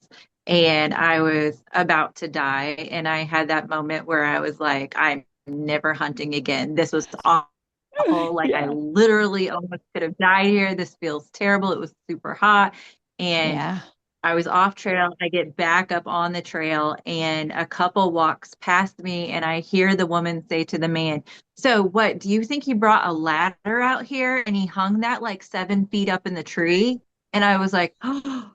and I was about to die, and I had that moment where I was like, I'm never hunting again. This was awful. Like I Yeah. literally almost could have died here. This feels terrible. It was super hot. And Yeah. I was off trail. I get back up on the trail and a couple walks past me and I hear the woman say to the man, so what, do you think he brought a ladder out here and he hung that like 7 feet up in the tree? And I was like, oh,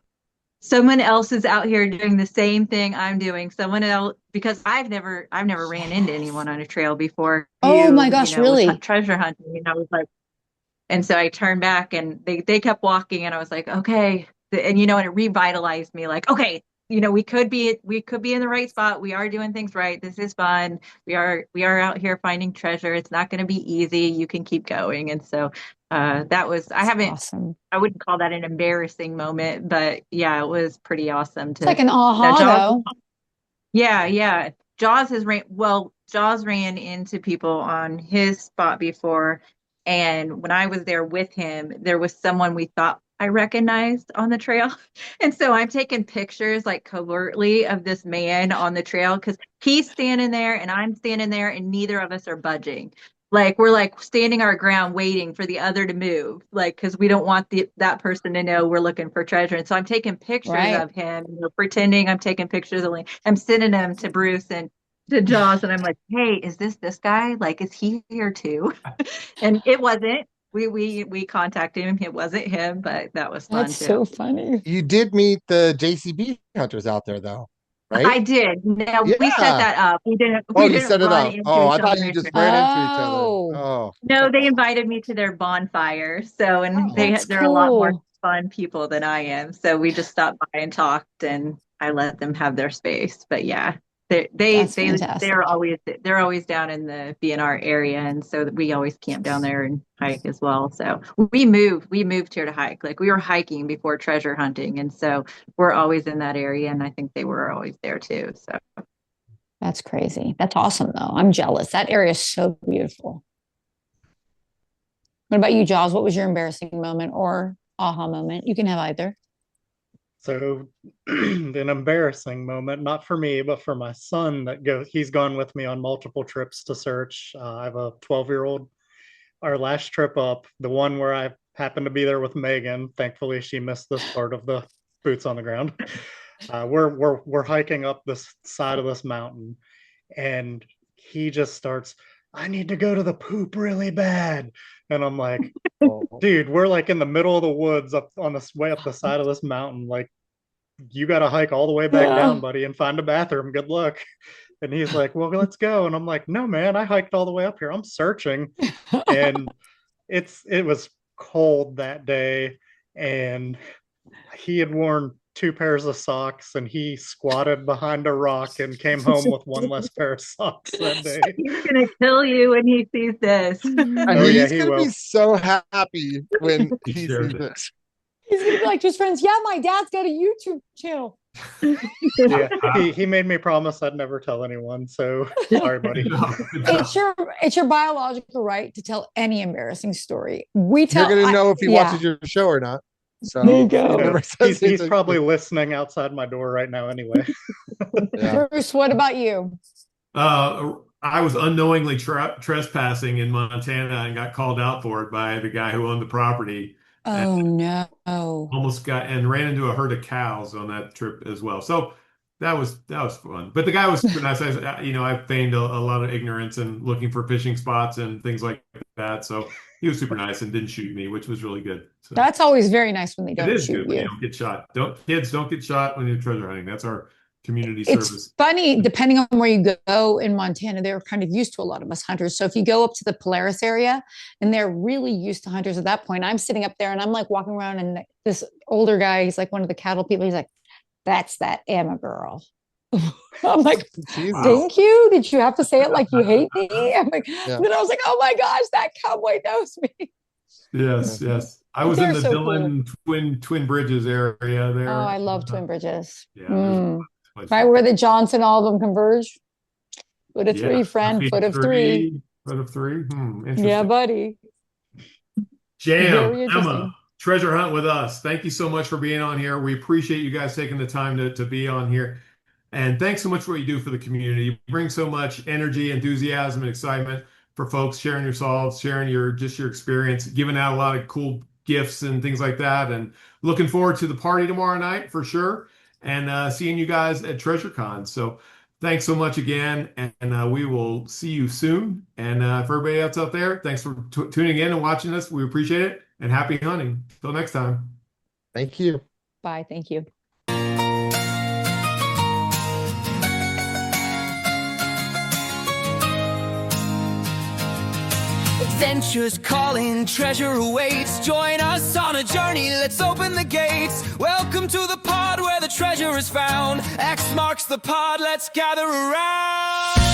someone else is out here doing the same thing I'm doing. Someone else, because I've never ran into anyone on a trail before. Oh my You gosh, know, was really? treasure hunting. And I was like, and so I turned back and they kept walking and I was like, okay. And you know, and it revitalized me like, okay, you know, we could be in the right spot. We are doing things right. This is fun. We are out here finding treasure. It's not going to be easy. You can keep going. And so that was Awesome. I wouldn't call that an embarrassing moment, but yeah, it was pretty awesome It's like an now aha though. Yeah. Jaws ran into people on his spot before. And when I was there with him, there was someone we thought I recognized on the trail. And so I'm taking pictures like covertly of this man on the trail because he's standing there and I'm standing there and neither of us are budging. Like we're like standing our ground waiting for the other to move, like because we don't want that person to know we're looking for treasure. And so I'm taking pictures Right. of him, you know, pretending I'm taking pictures of him. I'm sending them to Bruce and to Jaws, and I'm like, hey, is this guy? Like, is he here too? And it wasn't. We contacted him. It wasn't him, but that was fun That's too. so funny. You did meet the JCB hunters out there, though, I right? did. No, we set Yeah. that up. Oh, We you didn't set it run up. into Oh, I each thought other. you just ran into each other. Oh, Oh, No, they invited me to their bonfire. So, and that's they're a lot more cool. fun people than I am. So we just stopped by and talked, and I let them have their space. But yeah, That's fantastic. they're always down in the BNR area, and so we always camp down there and hike as well. So we moved here to hike. Like we were hiking before treasure hunting, and so we're always in that area, and I think they were always there too. So. That's crazy. That's awesome though. I'm jealous. That area is so beautiful. What about you, Jaws? What was your embarrassing moment or aha moment? You can have either. So an embarrassing moment, not for me, but for my son he's gone with me on multiple trips to search. I have a 12-year-old. Our last trip up, the one where I happened to be there with Megan, thankfully she missed this part of the boots on the ground. We're hiking up this side of this mountain and he just starts, I need to go to the poop really bad. And I'm like, dude, we're like in the middle of the woods up on this way up the side of this mountain. Like, you got to hike all the way back down, buddy, and find a bathroom. Good luck. And he's like, well, let's go. And I'm like, no, man, I hiked all the way up here. I'm searching. And it was cold that day. And he had worn 2 pairs of socks and he squatted behind a rock and came home with one less pair of socks that day. He's gonna kill you when he sees this. and Oh, yeah, he's he gonna will. be so happy when He he shares sees it. this. He's gonna be like to his friends, yeah, my dad's got a YouTube channel. Yeah, he made me promise I'd never tell anyone. So sorry, buddy. Good job. Good job. It's your biological right to tell any embarrassing story. You're gonna know if he watches your show or not. So There you go. never says He's anything. probably listening outside my door right now anyway. Yeah. Bruce, what about you? I was unknowingly trespassing in Montana and got called out for it by the guy who owned the property. Oh no. Almost got and ran into a herd of cows on that trip as well. So that was fun. But the guy was super nice. I feigned a lot of ignorance and looking for fishing spots and things like that. So he was super nice and didn't shoot me, which was really good. So That's always very nice when they it don't is shoot good when you you. don't get shot. Kids don't get shot when you're treasure hunting. That's our community It's service. funny, depending on where you go in Montana, they're kind of used to a lot of us hunters. So if you go up to the Polaris area and they're really used to hunters at that point, I'm sitting up there and I'm like walking around and this older guy, he's like one of the cattle people. He's like, that's that Emma girl. I'm like, Jesus. thank you. Did you have to say it like you hate me? I'm like, Yeah. then I was like, oh my gosh, that cowboy knows me. Yes, yes. I was in They're the so Dillon Twin Bridges area there. Oh, I love Twin Bridges. Yeah, there's a Mm. place Right where the Johnson, all of them converge. Foot of three, friend. Feet Foot of three. Foot of three. Interesting. Yeah, buddy. Jam, Very interesting. Emma, Treasure Hunt with us. Thank you so much for being on here. We appreciate you guys taking the time to be on here. And thanks so much for what you do for the community. You bring so much energy, enthusiasm, and excitement for folks, sharing yourselves, sharing your experience, giving out a lot of cool gifts and things like that. And looking forward to the party tomorrow night for sure. And seeing you guys at TreasureCon. So thanks so much again. And we will see you soon. And for everybody else out there, thanks for tuning in and watching us. We appreciate it. And happy hunting. Till next time. Thank you. Bye. Thank you. Adventures calling, treasure awaits. Join us on a journey, let's open the gates. Welcome to the pod where the treasure is found. X marks the pod, let's gather around.